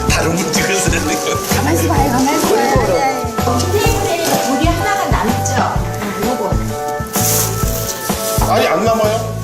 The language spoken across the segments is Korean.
다른 분 찍어서 되는 거. 가만히 있어봐요, 가만히 있어봐요. 물이 하나가 남죠? 요거. 아니 안 남아요?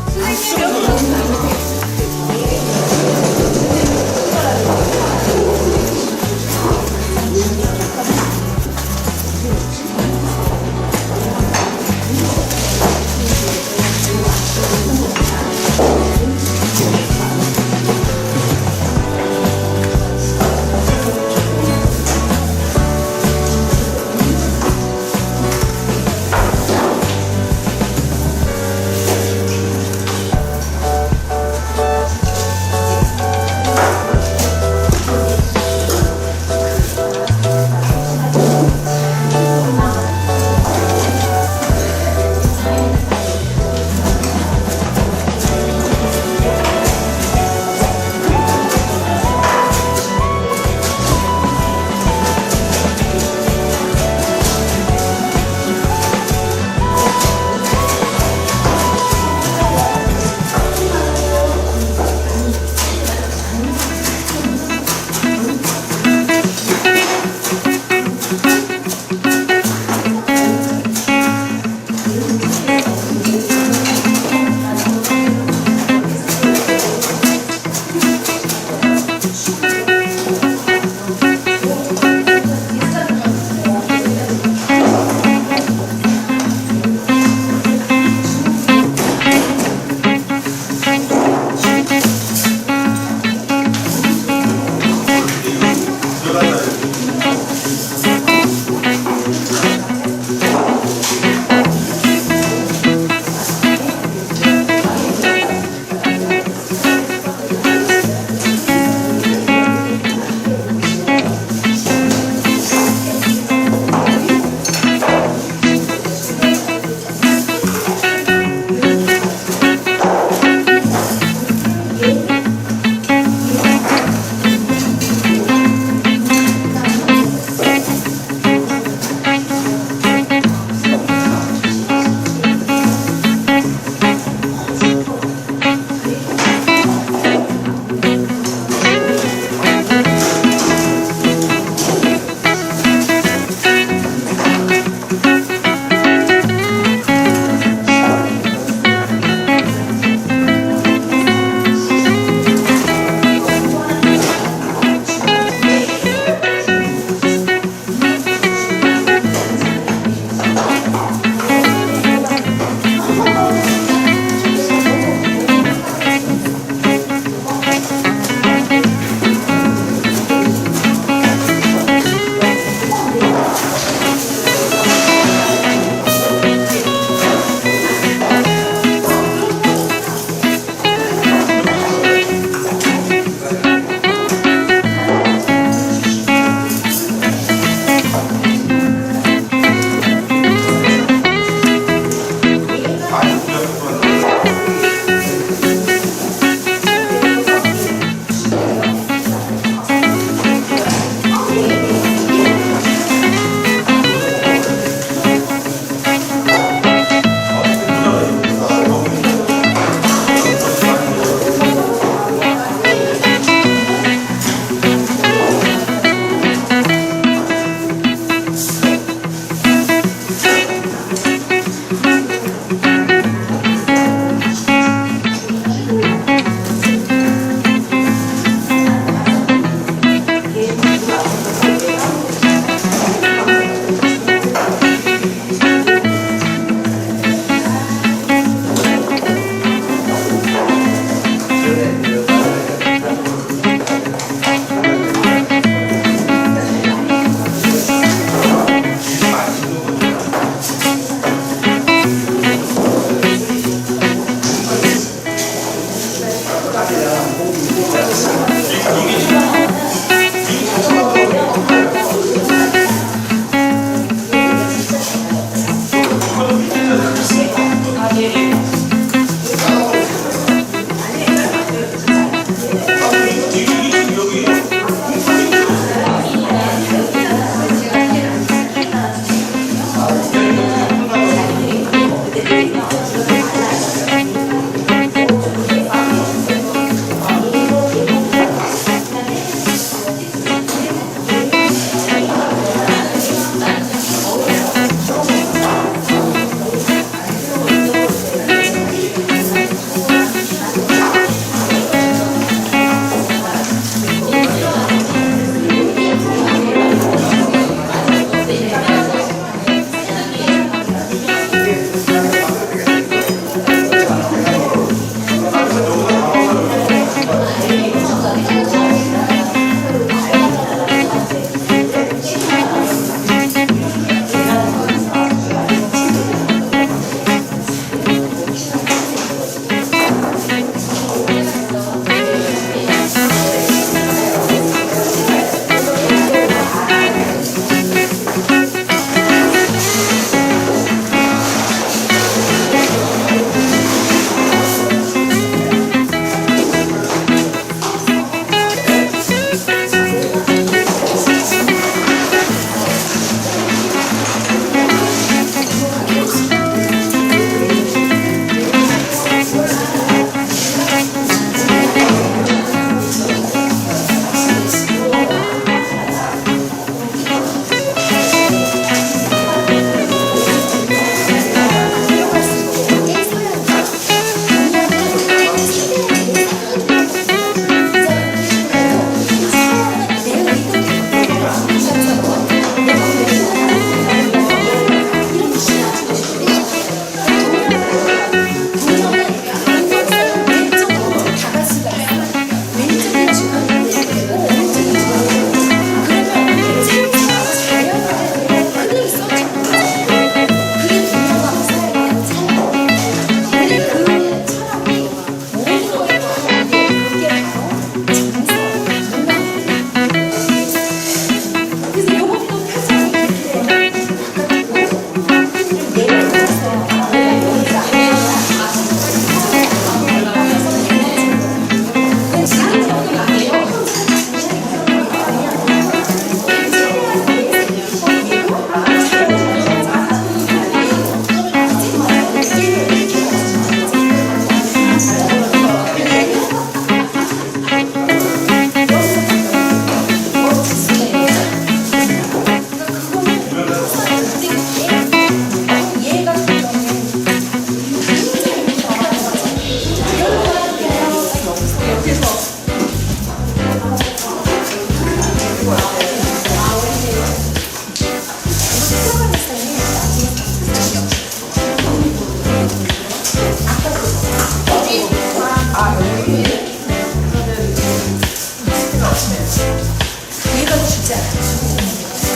있잖아.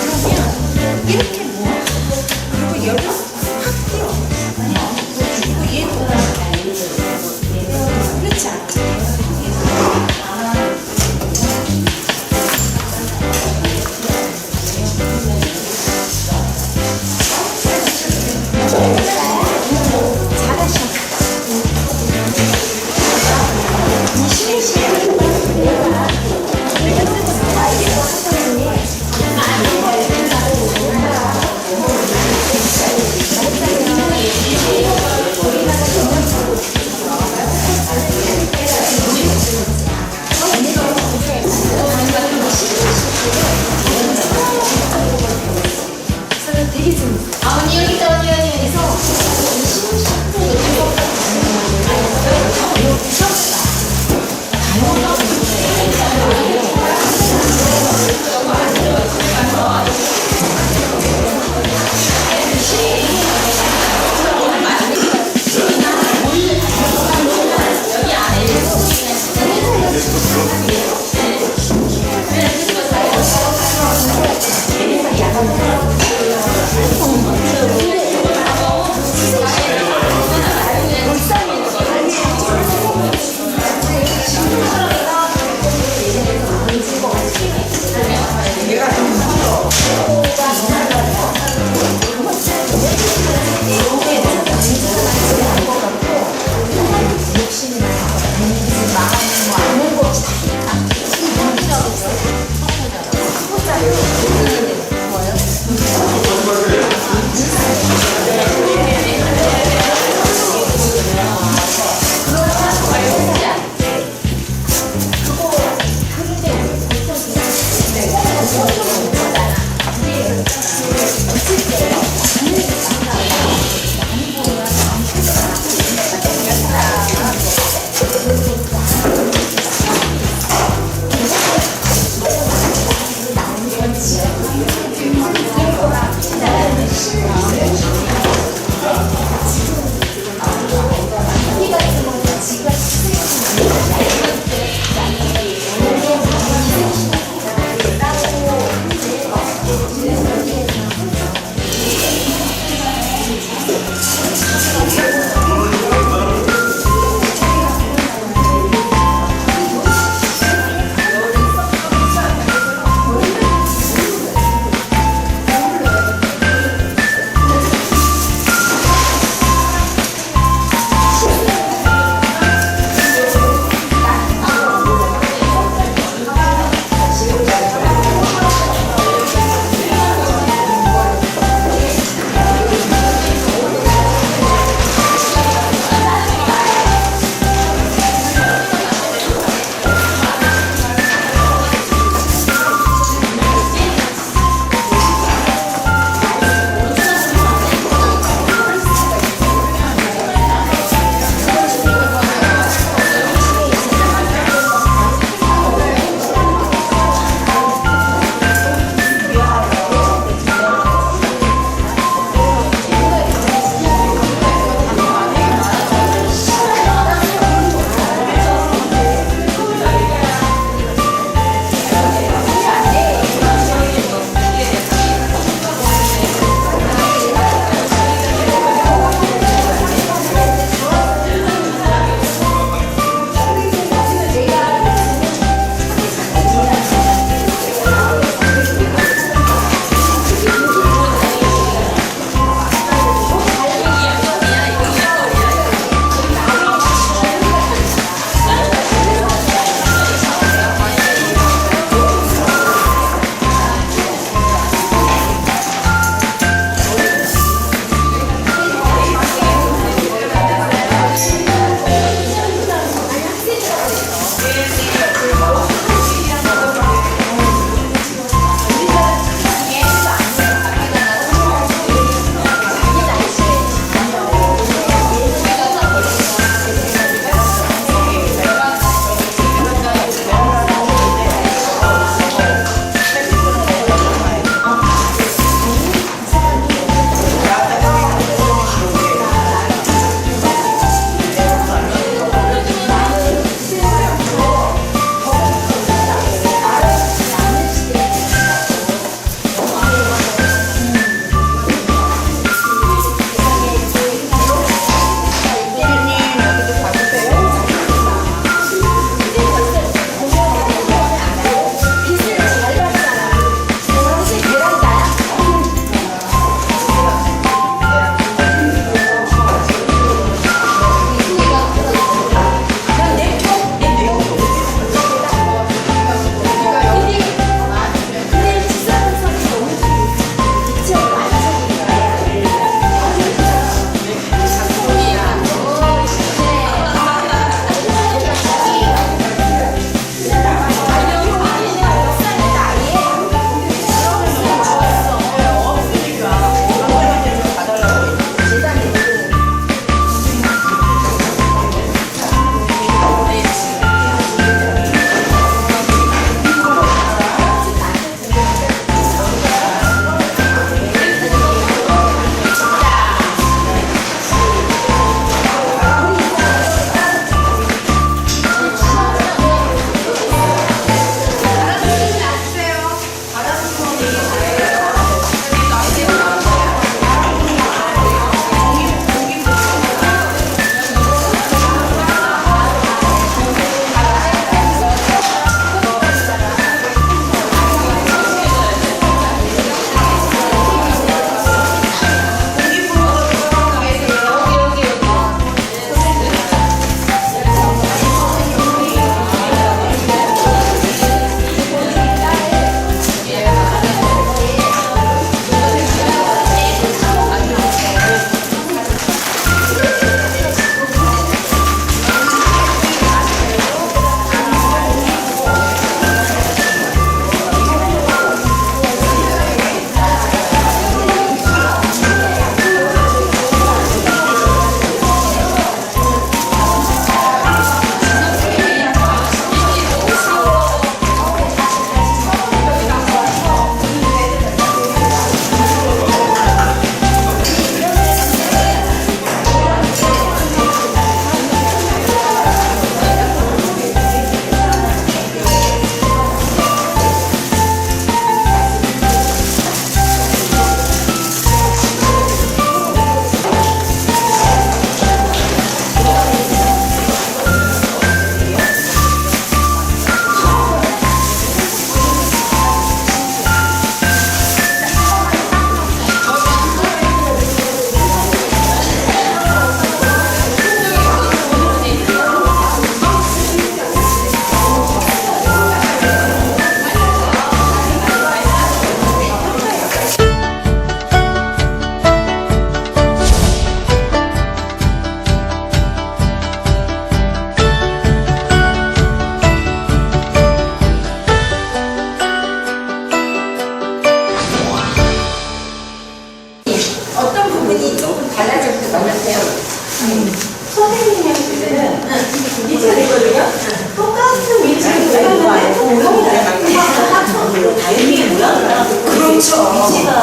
그러면 이렇게 모아. 그리고 여기서 확 띄워. 그리고 얘도 그렇지 않지? 잘하셔.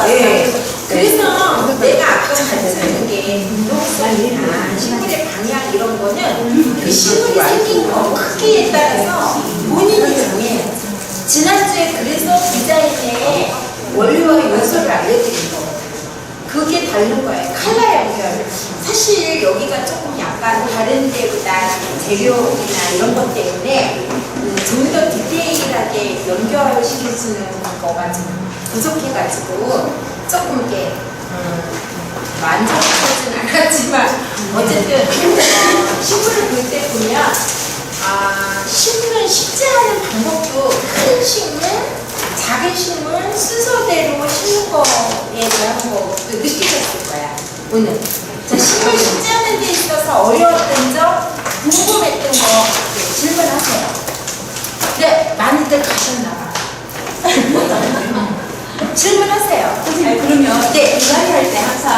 네. 그래서 내가 아까 말씀드린 게 운동성이나 식물의 방향 이런 거는 그 식물이 생긴 거 크기에 따라서 본인이 정해요. 지난주에 그래서 디자인의 원료와 요소를 알려드린 거. 그게 다른 거예요. 컬러 연결. 사실 여기가 조금 약간 다른 데보다 재료나 이런 것 때문에 좀 더 디테일하게 연결시켜주는 거가 좀 부족해가지고 조금 이렇게 만족하진 않았지만 어쨌든 식물을 볼 때 보면 심는 쉽지 않은 방법도 큰 식물, 작은 식물 순서대로 심는 거에 대한 거 느끼셨을 거야 오늘. 자, 식물 쉽지 않은 데 있어서 어려웠던 점, 궁금했던 거 질문하세요. 네, 많이들 가셨나봐. 질문하세요. 선생님, 그러면 네. 분갈이 할 때 항상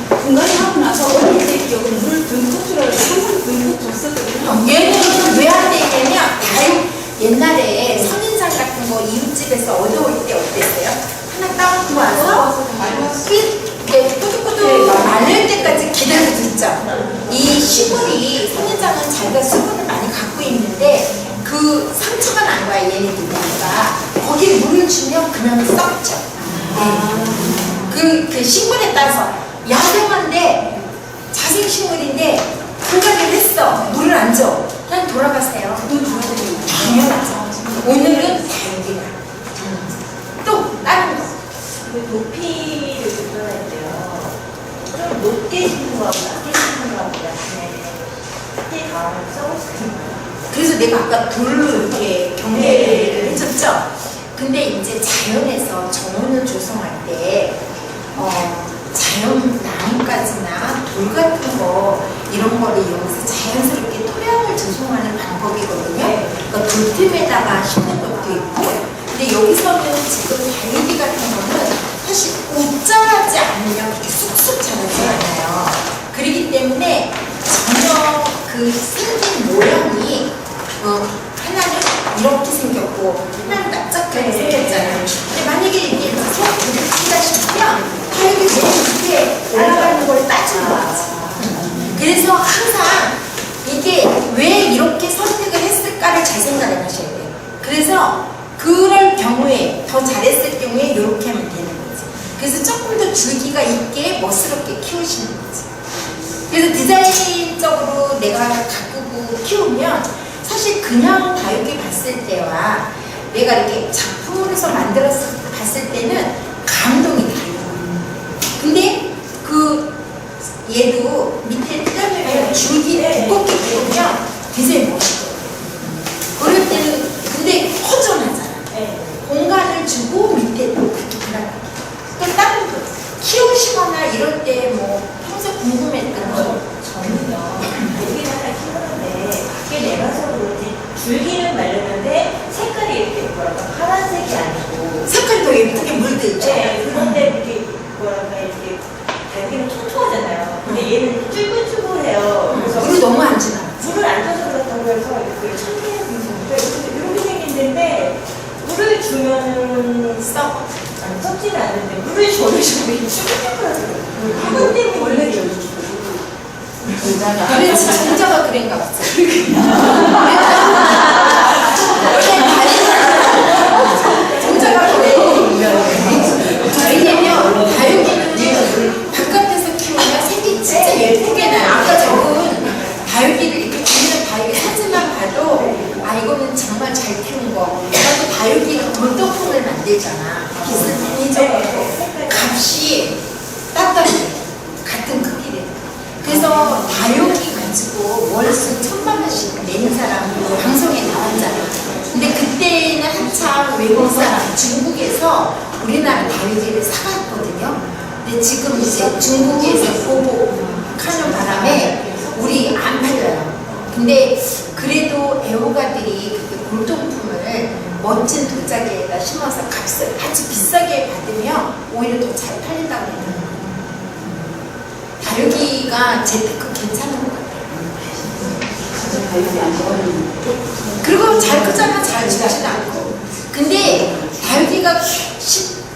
분갈이 하고 나서 어릴 때 기억은 물을 듬뿍 주라고 항상 듬뿍 줬었거든요. 얘는 왜 안 되냐면 옛날에 선인장 같은 거 이웃집에서 얻어올 때 어땠어요? 하나 따놓고 와서 꾸덕꾸덕 말릴 때까지 기다려줬죠. 이 식물이 선인장은 자기가 수분을 많이 갖고 있는데 그 상처가 난 거야 얘네들 보니까 거기에 물을 주면 그냥 썩죠. 그 식물에 따라서 야생화인데 자생식물인데 분갈이를 했어. 물을 안 줘. 그냥 돌아가세요. 물 줘야 되는 당연하죠. 오늘은 다육이다. 또 다른 거. 높이를 조절할 때요. 좀 높게 심는 거하고 낮게 심는 거하고 크게 다음을 써볼 수 있나요? 그래서 내가 아까 돌로 이렇게 경계를 해줬죠. 근데 이제 자연에서 정원을 조성할 때 자연 나뭇가지나 돌 같은 거 이런 거를 이용해서 자연스럽게 토양을 조성하는 방법이거든요. 그러니까 돌틈에다가 심는 것도 있고, 근데 여기서는 지금 다육이 같은 거는 사실 옷자라지 않으면 그렇게 쑥쑥 자라지 않아요. 그렇기 때문에 전혀 그 생긴 모양이 하나는 이렇게 생겼고 하나는 납작하게 생겼잖아요. 근데 만약에 이게 손 부딪히다 싶으면 다육이 맨 밑에 올라가는 걸 따주는 거지. 그래서 항상 이게 왜 이렇게 선택을 했을까를 잘 생각을 하셔야 돼요. 그래서 그럴 경우에 더 잘했을 경우에 이렇게 하면 되는 거지. 그래서 조금 더 줄기가 있게 멋스럽게 키우시는 거지. 그래서 디자인적으로 내가 가꾸고 키우면 사실 그냥 다육이 봤을 때와 내가 이렇게 작품으로서 봤을 때는 감동이 달라요. 근데 얘도 밑에 뜯어내면 줄기 두껍게 키우면 굉장히 멋있거든요. 그럴 때는 근데 허전하잖아. 공간을 주고 밑에 또 그렇게 불안하게. 또 다른 거 키우시거나 이럴 때 뭐 평소에 궁금했던 거. 저는요, 여기를 하나 키우는데 밖에 내가서 그런지 줄기는 말렸는데 색깔이 이렇게 뭐랄까 파란색이 아니고 색깔이 더 예쁘게 물들죠. 네, 그런데 이렇게 뭐랄까 이렇게 여기는 촘촘하잖아요. 근데 얘는 쭈글쭈글해요. 그래서 물을 너무 안 주나. 물을 안 줘서 그렇다고 해서 이렇게 천리에 비슷한데 이렇게 생긴데 물을 주면은 썩. 썩지는 않는데 물을 줘도 저기 쭈글쭈글하더라고요. 그것 때문에 원래 그렇지, 정자가 그랬가 보지. 정자가 그래. 왜냐면 다육이는 바깥에서 키우면 색이 진짜 예쁘게 나요. 아까 저분 다육이를 이렇게 보면 다육이 사진만 봐도 이거는 정말 잘 키운 거. 그리고 다육이가 돌동품을 만들잖아. 비슷비적으로 값이 딱딱해. 같은 크기래. 그래서 다육이 가지고 월수 1,000만 원씩 내는 사람 방송에 나왔잖아. 근데 그때는 한참 외국 사람 중국에서 우리나라 다육이를 사갔거든요. 근데 지금 이제 중국에서 보복하는 바람에 우리 안 팔려요. 근데 그래도 애호가들이 그렇게 골동품을 멋진 도자기에다 심어서 값을 아주 비싸게 받으면 오히려 더 잘 팔린다고 그러더라고요. 다육이가 재테크 괜찮은 것 같아요. 그리고 잘 크잖아. 잘 죽지도 않고. 근데 다육이가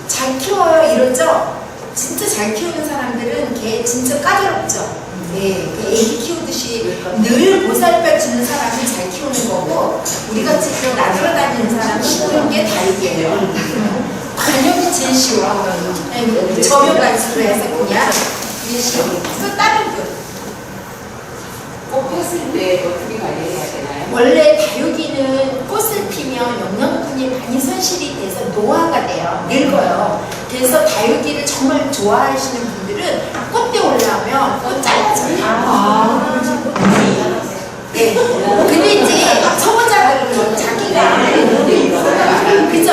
잘 키워요. 이런 그렇죠? 진짜 잘 키우는 사람들은 개 진짜 까다롭죠. 네, 애기 키우듯이 늘 보살펴 주는 사람이 잘 키우는 거고, 우리같이 좀 나돌아다니는 사람 키우는 게 다르게요. 관용이 제일 쉬워. 점유관수로 해서 그냥 이게 쉬워. 또 다른 분. 꽃 폈을 때 어떻게 관리해야 되나요? 원래 다육이는 꽃을 피면 영양분이 많이 손실이 돼서 노화가 돼요. 늙어요. 그래서 다육이를 정말 좋아하시는 분들은 꽃대 올라오면 꽃 잘라줘요. 네. 근데 이제 초보자들은 자기가 그죠?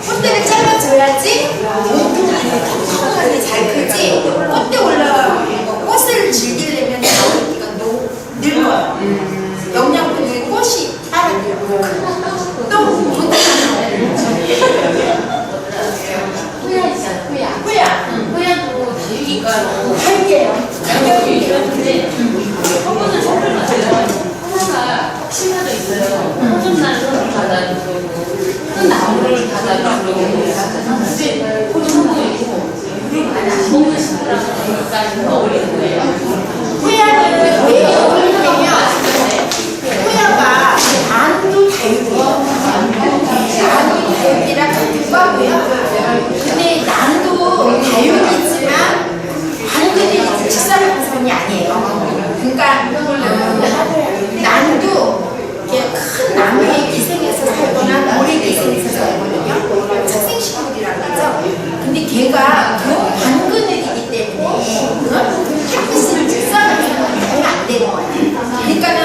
꽃대를 잘라줘야지 톡톡하게 잘 크지. 꽃대 올라오고 꽃을 즐기려면 다육이가 늙어요. 영양분이 꽃이 따라줘요. 또 호야 있잖아, 호야. 후야 호야도 다육이가 할게요. 가격이 이런데 허브는 선물 맞아요. 하나가 턱 심어져 있어요. 호접날 선물 받아주고 큰 나무를 받아주고 근데 호접도 있고 그리고 안 먹는 식구랑 되니까 어울리는 거예요. 후야는 왜 어울리냐면 후야가 안도 다육이에요. 안도 다육이랑 같은 거고요. 근데 난도 다육이지만 반들이 직사광선이 아니에요. 그러니까 난도 이렇게 큰 나무에 기생해서 살거나 모래 기생해서 살거든요. 착생식물이라고 하죠. 근데 걔가 반그늘이기 때문에 햇빛을 직사광선을 하면 안 되는 거예요. 그러니까는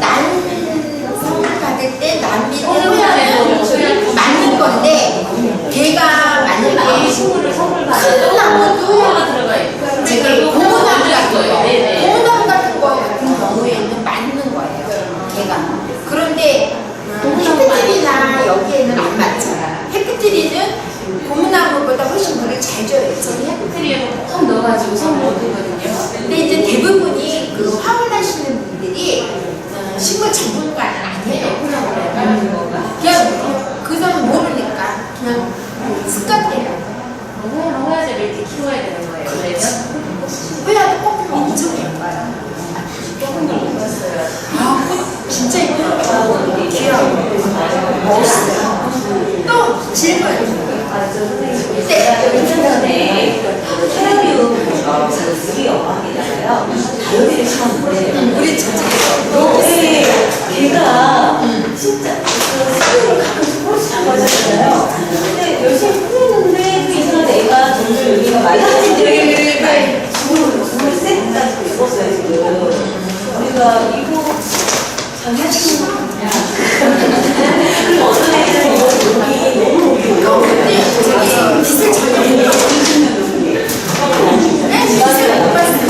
난성을 받을 때 난비를 호야는 맞는 건데 걔가 만약에 식물을 선물 큰 받아도 나무도 들어가 있고 제가 고무나무 같은 거, 네네. 고무나무 같은 거 같은 경우에는 맞는 거예요. 걔가. 그런데 햇빛들이나 여기에는 안 맞죠. 햇빛들이는 고무나무보다 훨씬 물을 잘 줘요. 트리에 꼭 넣어가지고 선물 드거든요. 근데 이제 대부분이 그 화원하시는 분들이 식물 전문가는 아니에요. 그냥 그 사람 모르니까 그냥 습관대로. 호야제를 이렇게 키워야 되는 거예요. 그러면 호야도 꽃피면 엄청 예뻐요. 조금 더 입었어요. 아, 꽃 진짜 예뻐요. 귀여워. 멋있어요. 또 질문. 인터넷에 테라리움 우리 영화이잖아요. 다육이를 심었는데 우리 저쪽에서 너왜 걔가 진짜 수능을 가끔씩 꼴찌 잡아주잖아요. 근데 열심히 풀었는데 그 이상한 애가 점점 여기가 많이 되게 정말 쎄가지고 있었어요 지금. 우리가 이거 장난치고 그리고 어떤 애들은 이거 여기 너무 근데 저기 빛을 전혀 못 봤어요. 네? 빛을 못 봤어요.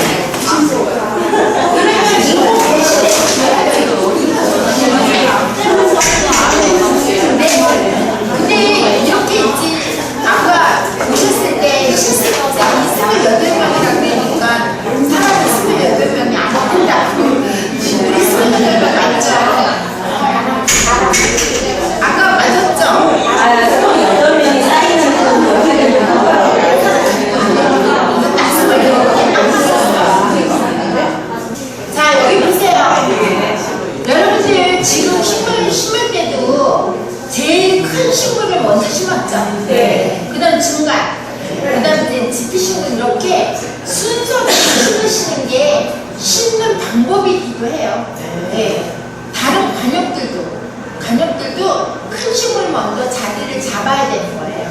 그러면 인공 대신에 근데 이렇게 있지. 아까 보셨을 때 28명이라고 그러니까 사람은 28명이 안 된다. 우리 28명 맞죠? 아까 맞았죠? 8명이 쌓이는 건 어떻게 되는 거예요? 자, 여기 보세요. 여러분들 지금 식물 심을 때도 제일 큰 식물을 먼저 심었죠? 네. 그 다음 중간, 그 다음 이제 지피식물 이렇게 순서대로 심으시는 게 심는 방법이기도 해요. 네. 다른 관엽들도 큰 식물 먼저 자리를 잡아야 되는 거예요.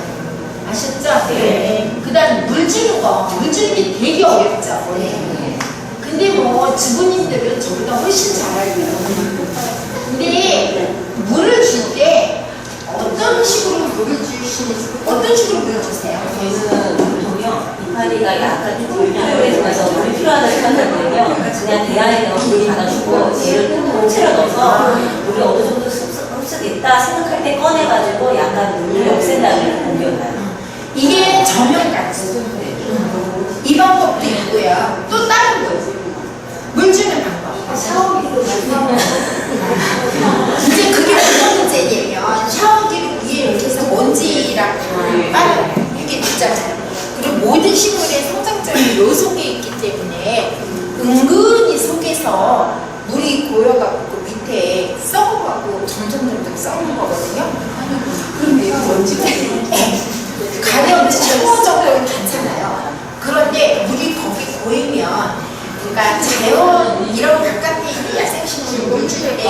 아셨죠? 네. 그 다음 물 주는 거, 물 주는 게 되게 어렵죠? 네. 근데 뭐 주부님들은 저보다 훨씬 잘 알고요. 근데 물을 줄 때 어떤 식으로 물을 주시는지, 어떤 식으로 물을 주세요? 저희는 보통요 이파리가 약간 조금 필요해서 물이 필요하다 생각하거든요. 그냥 대야에 넣어 물을 받아주고 얘를 큰 통째로 넣어서 물이 어느 정도 흡수됐다 생각할 때 꺼내가지고 약간 물을 없앤 다음에 옮겨놔요. 이게 전형같이 이 방법도 있고요. 또 다른 거 물 주는 방법. 샤워기도 이제 그게 어떤 문제냐면 샤워기를 위에 이렇게 해서 먼지랑 다 빨아요. 이게 있잖아요. 그리고 썩는 거거든요. 그럼 얘가 먼지가 가면 샤워 정도는 괜찮아요. 그런데 물이 거기 고이면, 그러니까 자연 이런 바깥에 있는 야생식물을 물 줄 때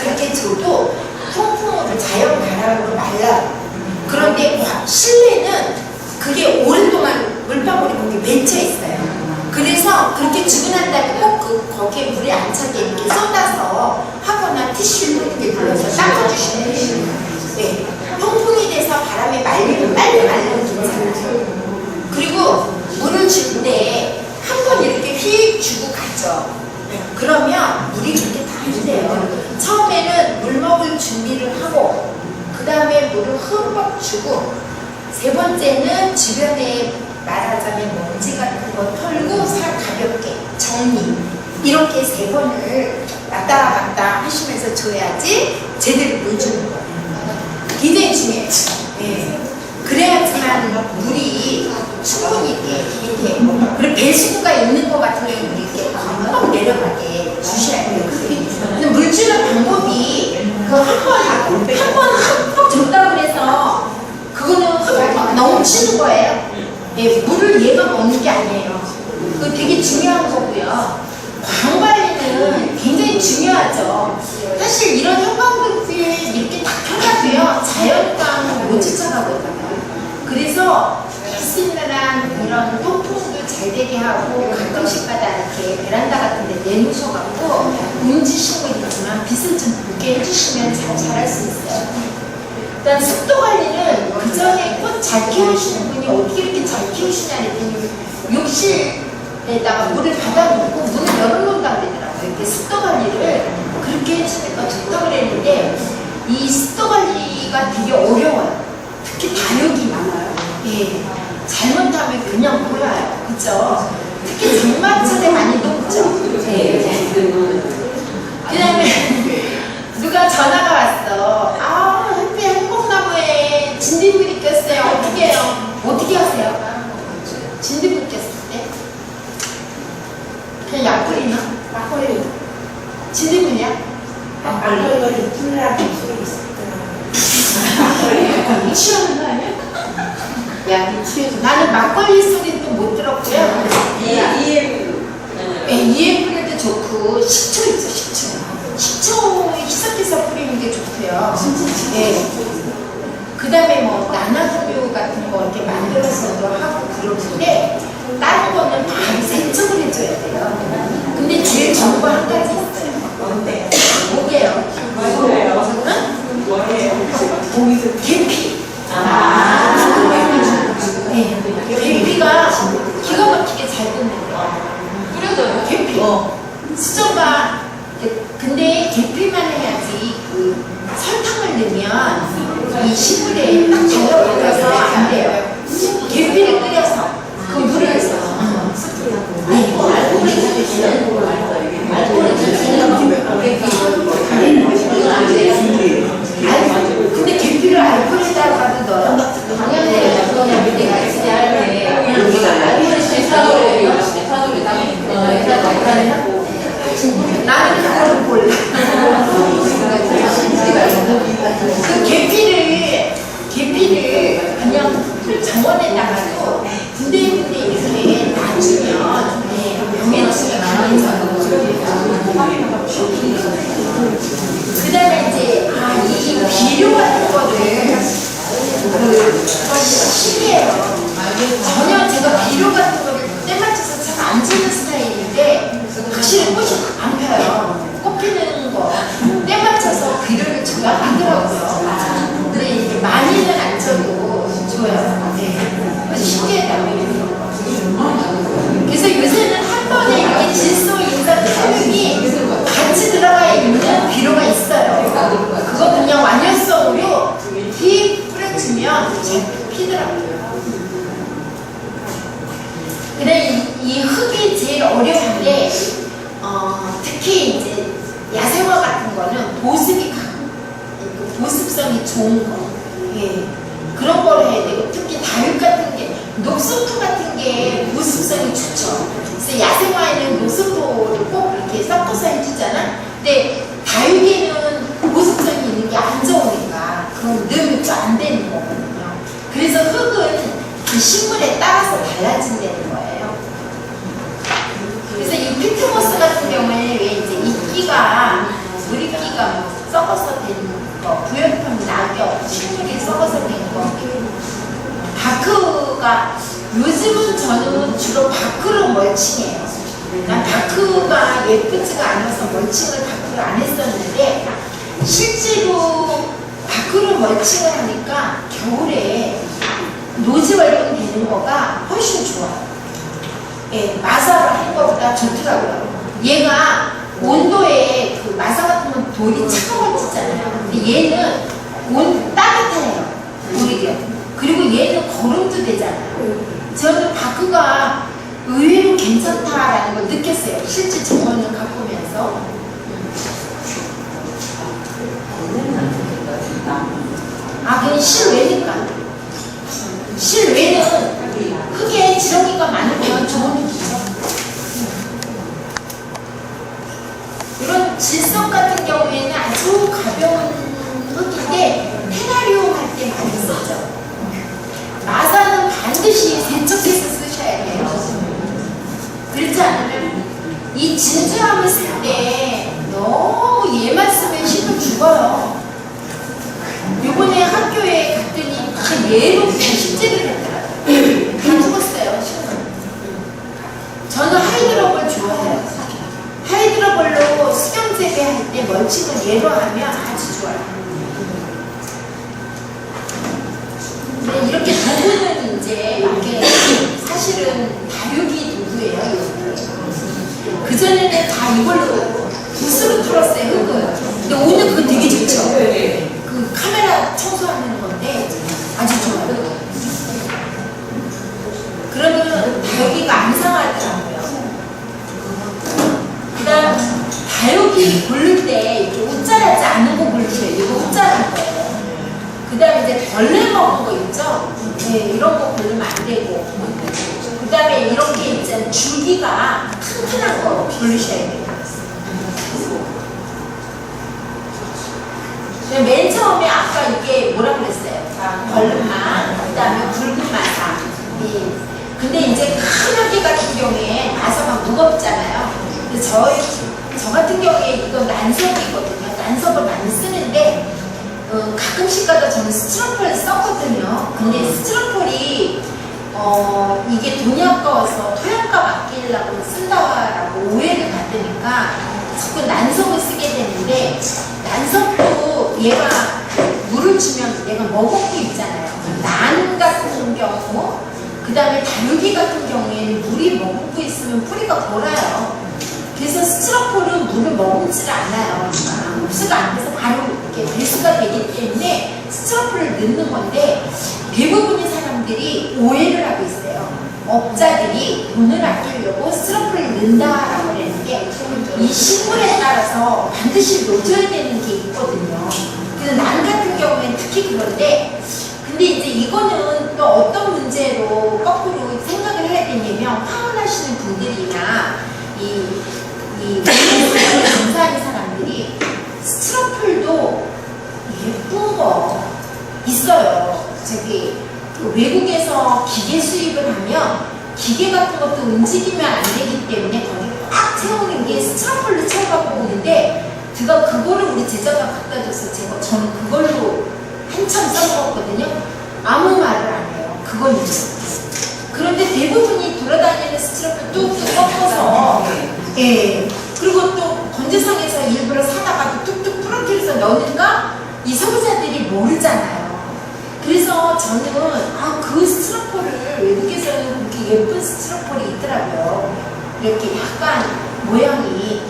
그렇게 줘도 통풍으로 자연 바람으로 말라요. 그런데 실내는 그게 오랫동안 물방울이 거기 맺혀 있어요. 그래서 그렇게 주고 난 다음에 꼭 거기에 물이 안 차게 이렇게 쏟아서 하거나 티슈로 이렇게 불러서 닦아주시면 돼요. 네. 통풍이 돼서 바람에 말리면 빨리 말리면 괜찮아요. 그리고 물을 줄 때 한 번 이렇게 휙 주고 가죠. 그러면 물이 그렇게 다 안 돼요. 처음에는 물 먹을 준비를 하고, 그 다음에 물을 흠뻑 주고, 세 번째는 주변에 말하자면 먼지 같은 거 털고 살 가볍게 정리, 이렇게 세 번을 왔다 갔다 하시면서 줘야지 제대로 물 주는 거예요. 굉장히 중요해요. 네. 그래야지만 물이 충분히 이렇게 그리고 배수구가 있는 것 같은 경우는 물이 이렇게 팍팍 내려가게 주셔야 돼요. 근데 물 주는 방법이 그 한 번 흠뻑 줬다고 해서 그거는 흠뻑 넘치는 거예요. 예, 물을 얘가 먹는 게 아니에요. 그거 되게 중요한 거고요. 광 관리는 굉장히 중요하죠. 사실 이런 형광등에 이렇게 딱 켜놔도요, 자연광을 못 쫓아가거든요. 그래서 비스밀한 이런 통풍도 잘 되게 하고, 가끔씩마다 이렇게 베란다 같은 데 내놓으셔갖고 음지식물 있지만 빛을 좀 보게 해주시면 잘 자랄 수 있어요. 일단 습도 관리는 그 전에 꽃 잘 키우시는 분이 어떻게 이렇게 잘 키우시냐 했더니 욕실에다가 물을 받아놓고 문을 열어놓는다고 그러더라고요. 이렇게 습도 관리를 그렇게 해주니까 좋다고 그랬는데, 이 습도 관리가 되게 어려워요. 특히 다육이 많아요. 예. 잘못하면 그냥 보여요. 그쵸? 특히 장마철에 많이 녹죠? 네. 그 다음에 누가 전화가 왔어. 아, 현재 홍콩나무에 진딧물이 꼈어요. 어떻게 해요? 어떻게 하세요? 진딧물 꼈을 때? 그냥 약 뿌리나? 막걸리. 진딧물이야? 막걸리 풀라고 소리 있었더라. 취하는 거 아니야? 야, 취해서. 나는 막걸리 소리도 못 들었고요. EM 뿌릴 때 좋고, 식초 있죠, 식초. 식초 희석해서 뿌리는 게 좋고요. 예. 그 다음에 뭐 나나우유 같은 거 이렇게 만들어서도 하고 그러는데, 다른 거는 다 세척을 해줘야 돼요. 근데 제일 좋은 거 한 가지 있어요. 뭔데? 뭐게요? 뭐예요? 응? 뭐예요? 계피. 네. 계피가 기가 막히게 잘 끓는데요. 뿌려줘요, 계피. 수저가. 근데 계피만 해야지 그 설탕을 넣으면 이 시물에 딱 달라붙어서 안 돼요. 계피를 끓여서 그 물을 근데 계피를 알코올에다가도 넣어요. 당연히 그거는 내가 진짜 할때 알코올이 사도를 하고 나는 그거를 몰라. 그 계피를 그냥 그 정원에다가도 군데군데 이렇게 놔주면 병해치가 강해져요. 그 다음에 이제 이 비료 같은 거를 신기해요. 전혀 제가 비료 같은 거를 때 맞춰서 잘 안 치는 스타일인데 확실히 꽃이 안 펴요. 꽃 피는 거 때 맞춰서 비료를 제가 하더라고요. 근데 이게 많이는 안 쳐도 좋아요. 네. 신기하다고. 그래서 요새는 한 번에 이렇게 질소, 인산, 칼륨이 같이 들어가 있는 비료가 있어요. 그거 그냥 완효성으로 휙 뿌려주면 잘 피더라고요. 근데 이 흙이 제일 어려운데, 특히 이제 야생화 같은 거는 보습이 보습성이 좋은 거, 예, 그런 걸 해야 되고, 특히 다육 같은 게, 녹소토 같은 게 보습성이 좋죠. 그래서 야생화에는 녹소토를 꼭 이렇게 섞어서 해주잖아. 근데 다육에는 보습성이 있는 게 안 좋으니까. 흙은 그 식물에 따라서 달라진다는 거예요. 그래서 이 피트모스 같은 경우에는 왜 이제 이끼가 물이끼가 썩어서 된 거, 부연품 낙엽, 식물이 썩어서 된 거, 다크가 요즘은 저는 주로 다크로 멀칭해요. 난 다크가 예쁘지가 않아서 멀칭을 다크로 안 했었는데 실제로 다크로 멀칭을 하니까 겨울에 노지 활용되는 거가 훨씬 좋아요. 예, 마사로 한 거보다 좋더라고요. 얘가 온도에 그 마사 같은 건 돌이 차가워지잖아요. 근데 얘는 따뜻해요. 오히려. 그리고 얘는 거름도 되잖아요. 저는 다크가 의외로 괜찮다라는 걸 느꼈어요. 실제 정원을 가보면서. 그냥 실외니까. 실외는 흙에 지렁이가 많으면 좋은 흙이죠. 이런 질석 같은 경우에는 아주 가벼운 흙인데 테라리움 할 때 많이 쓰죠. 마사는 반드시 세척해서 쓰셔야 돼요. 그렇지 않으면 이 진주함을 쓸 때 너무 얘만 쓰면 식물 죽어요. 요번에 학교에 갔더니 다 얘로 식재를 했더라고요. 다 죽었어요, 식물. 저는 하이드로볼 좋아해요. 하이드로볼로 수경 재배할 때 멀칭을 얘로 하면 아주 좋아요. 근데 이렇게 도구는 이제 이게 사실은 다육이 도구예요. 그전에는 다 이걸로 붓으로 풀었어요, 흙을. 근데 오늘 그거 되게 좋죠. 그 카메라 청소하는 건데 아주 좋아요. 그러면 다육이가 안 상하더라고요. 그 다음 다육이 고를 때 이렇게 웃자라지 않은 거 고르세요. 이거 웃자란 거예요. 그 다음에 이제 벌레 먹은 거 있죠? 네, 이런 거 고르면 안 되고. 그 다음에 이렇게 이제 줄기가 튼튼한 거 고르셔야 돼요. 맨 처음에 아까 이게 뭐라 그랬어요? 벌름만, 그 다음에 붉은 마사. 네. 근데 이제 큰 흙이 같은 경우에 마사가 무겁잖아요. 근데 저 같은 경우에 이건 난석이거든요. 난석을 많이 쓰는데 가끔씩 가다 저는 스티로폴을 썼거든요. 근데 스티로폴이 이게 돈이 아까워서 토양값 아끼려고 쓴다라고 오해를 받으니까 자꾸 난석을 쓰게 되는데 난석도 얘가 물을 주면 얘가 머금고 있잖아요. 난 같은 경우 그 다음에 다육이 같은 경우에는 물이 머금고 있으면 뿌리가 골아요. 그래서 스티로폴은 물을 머금지를 않아요. 흡수가 안 돼서 바로 이렇게 배수가 되기 때문에 스티로폴을 넣는 건데 대부분의 사람들이 오해를 하고 있어요. 업자들이 돈을 아끼려고 스티로폴을 넣는다라고 하는 게 이 식물에 따라서 반드시 놓줘야 되는 게 있거든요. 그래서 난 같은 경우에는 특히 그런데 근데 이제 이거는 또 어떤 문제로 거꾸로 생각을 해야 되냐면 화원하시는 분들이나 이 장사하는 사람들이 스티로폴도 예쁜 거 있어요. 저기 외국에서 기계 수입을 하면 기계 같은 것도 움직이면 안 되기 때문에 거기 꽉 채우는 게 스티로폴로 채워갖고 오는데 제가 그거를 우리 제자가 갖다 줘서 저는 그걸로 한참 써먹었거든요. 아무 말을 안 해요. 그건 그런데 대부분이 돌아다니는 스티로폴 뚝뚝 섞어서 예. 그리고 또 건조상에서 일부러 사다가 뚝뚝 부러뜨려서 넣는가 이 소비자들이 모르잖아요. 그래서 저는 그 스티로폴을 외국에서는 그렇게 예쁜 스티로폴이 있더라고요. 이렇게 약간 모양이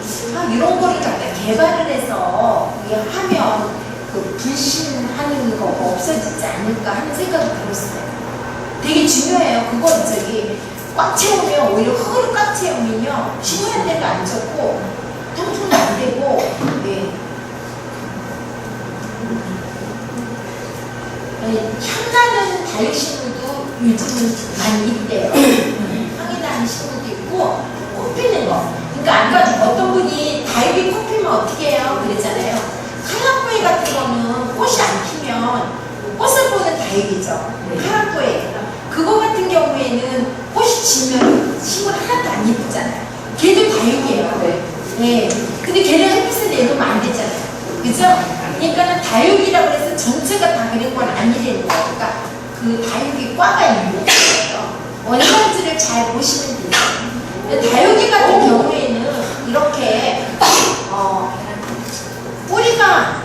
이런 거를 갖다 개발을 해서 하면 그 불신하는 거가 없어지지 않을까 하는 생각이 들었어요. 되게 중요해요. 그건 꽉 채우면 오히려 흙을 꽉 채우면요 식물한테도 안 좋고 통풍도 안 되고 네. 향나는 다육식물도 요즘은 많이 있대요. 향이 나는 식물도 있고 꽃피는 거. 그러니까 아까 어떤 분이 다육이 꽃 피면 어떻게 해요? 그랬잖아요. 칼랑무늬 같은 거는 꽃이 안 피면 꽃을 보는 다육이죠. 파란 거예요. 그거 같은 경우에는 꽃이 지면 식물 하나도 안 예쁘잖아요. 걔도 다육이에요. 네. 근데 걔를 햇빛에 내놓으면 안 되잖아요. 그죠? 그러니까 다육이라고 해서 전체가 다 그런 건 아니라는 거예요. 그러니까 그 다육이 과가 있는 거예요. 원산지를 잘 보시면 돼요. 근데 다육이 같은 경우에는 이렇게 뿌리가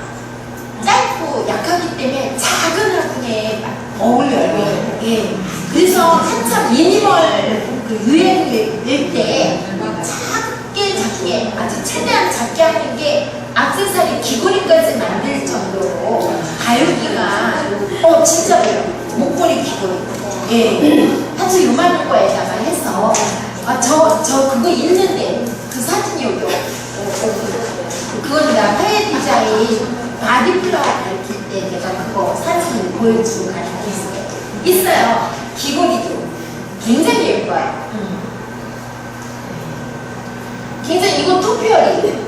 짧고 약하기 때문에 작은 화분에 어울려요. 예. 그래서 한참 미니멀 그 유행일 때 작게 아주 최대한 작게 하는 게 액세서리 귀걸이까지 만들 정도로 다육이가 진짜 그래요. 목걸이 귀걸이. 예. 아주 요만한 거에다가 해서 저 그거 있는데 그 사진이 여기 그건 나 화해 디자인 바디플라워 가르칠 때 내가 그거 사진 보여주고 가르쳤어요. 있어요. 귀걸이도 굉장히 예뻐요. 굉장히 이거 토피어리.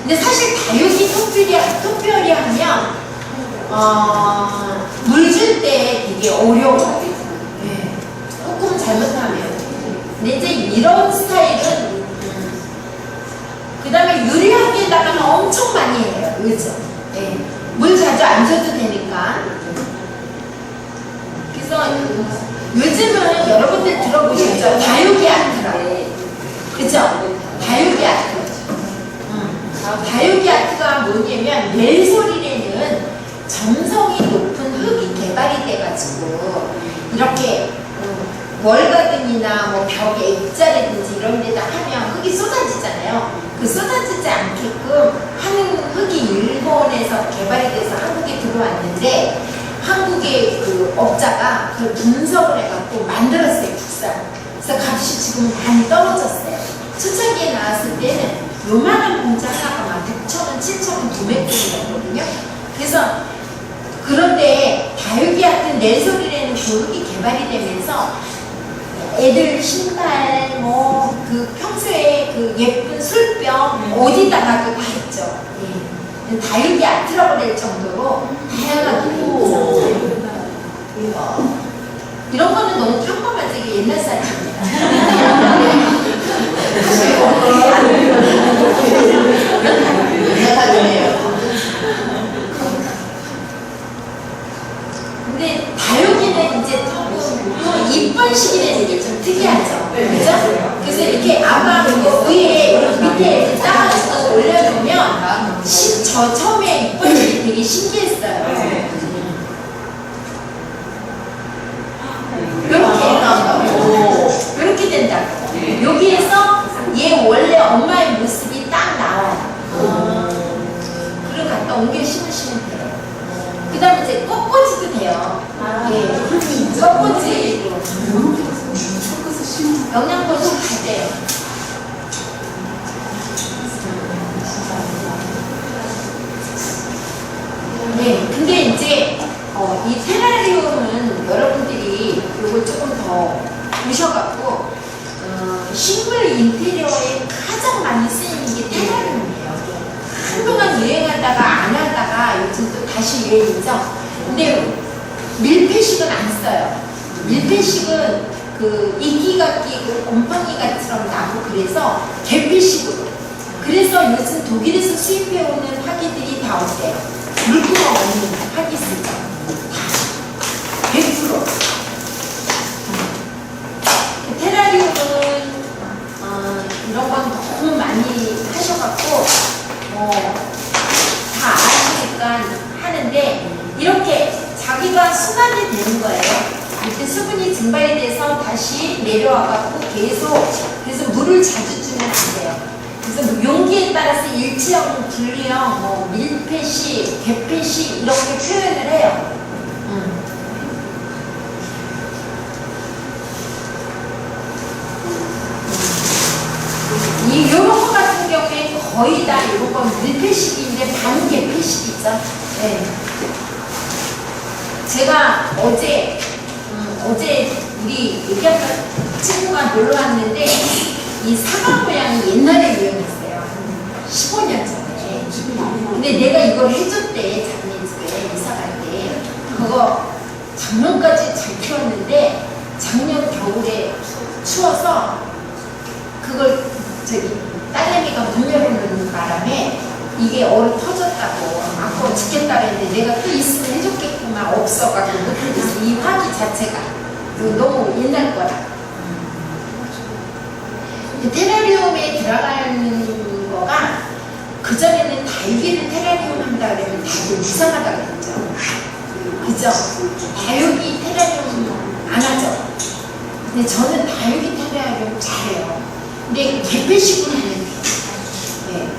근데 사실 다육이 토피어리 하면 물 줄 때 되게 어려워요. 네. 조금 잘못하면. 근데 이제 이런 스타일은 그 다음에 유리학기에다가는 엄청 많이 해요. 그죠? 네. 물 자주 안 줘도 되니까. 그래서 요즘은 여러분들 들어보셨죠? 다육이 아트라고. 그죠? 다육이 아트. 다육이 아트가 뭐냐면 멜소리에는 점성이 높은 흙이 개발이 돼가지고 이렇게 월가든이나 뭐 벽에 액자라든지 이런 데다 하면 흙이 쏟아지잖아요. 그 쏟아지지 않게끔 하는 흙이 일본에서 개발이 돼서 한국에 들어왔는데 한국의 그 업자가 그걸 분석을 해갖고 만들었어요. 국산. 그래서 값이 지금 많이 떨어졌어요. 초창기에 나왔을 때는 요만한 봉지 하나가 막 6,000원, 7,000원, 900원이었거든요. 그래서 그런데 다육이 같은 내소리라는 교육이 개발이 되면서 애들 신발 뭐 그 평소에 그 예쁜 술병 어디다가도 다 있죠. 예. 다육이 아트라고 될 정도로 다양하게 있죠. 이런 거는 너무 평범하지 이게 옛날 사진입니다. 근데 다육이는 이제 또 이쁜 식이라는 게 좀 특이하죠. 그죠? 그래서 이렇게 아마 위에 밑에 따가지고 올려놓으면 저 처음에 이쁜 식이 되게 신기했어요. 이렇게 된다고. 여기에서 얘 원래 엄마의 모습이 딱 나와요. 그리고 갖다 옮겨 심으시면 돼요. 그 다음에 이제 꺾어지도 돼요. 예. 꺾어지도. 영양분도 다 돼요. 네. 근데 이제 이 테라리움은 여러분들이 이걸 조금 더 보셔갖고 식물 인테리어에 가장 많이 쓰이는 게 테라리움이에요. 한동안 유행하다가 안 하다가 요즘 또 다시 유행이죠. 근데 밀폐식은 안 써요. 밀폐식은 그 이끼가 끼고 곰팡이가처럼 나고 그래서 개폐식으로. 그래서 요즘 독일에서 수입해오는 화기들이 다 어때요? 물구멍 없는 화기 쓰죠. 다 100%. 테라리움은 이런 건 너무 많이 하셔갖고 다 아시니까 하는데 이렇게 자기가 순환이 되는 거예요. 이때 수분이 증발이 돼서 다시 내려와갖고 계속 그래서 물을 자주 주면 안 돼요. 그래서 용기에 따라서 일체형, 분리형, 뭐 밀폐식, 개폐식 이렇게 표현을 해요. 이런 거 같은 경우에 거의 다 이런 건 밀폐식인데 반 개폐식이죠. 네. 제가 어제 우리 얘기한 친구가 놀러 왔는데 이 사과 모양이 옛날에 유행했어요. 한 15년 전에. 근데 내가 이걸 해줬대 자기네 집에 이사 갈 때. 그거 작년까지 잘 키웠는데 작년 겨울에 추워서 그걸 딸내미가 문 열어놓는 바람에 이게 얼어 터졌다고 아까워 죽겠다 그랬는데 내가 또 있으면 해줬겠구만 없어가지고 못해줬어. 이 화기 자체가 너무 옛날 거라. 테라리움에 들어가는 거가 그전에는 다육이를 테라리움 한다 그러면 다들 이상하다 그랬죠. 그죠? 다육이 테라리움 안 하죠. 근데 저는 다육이 테라리움 잘해요. 근데 개폐식으로 하면 돼요. 네.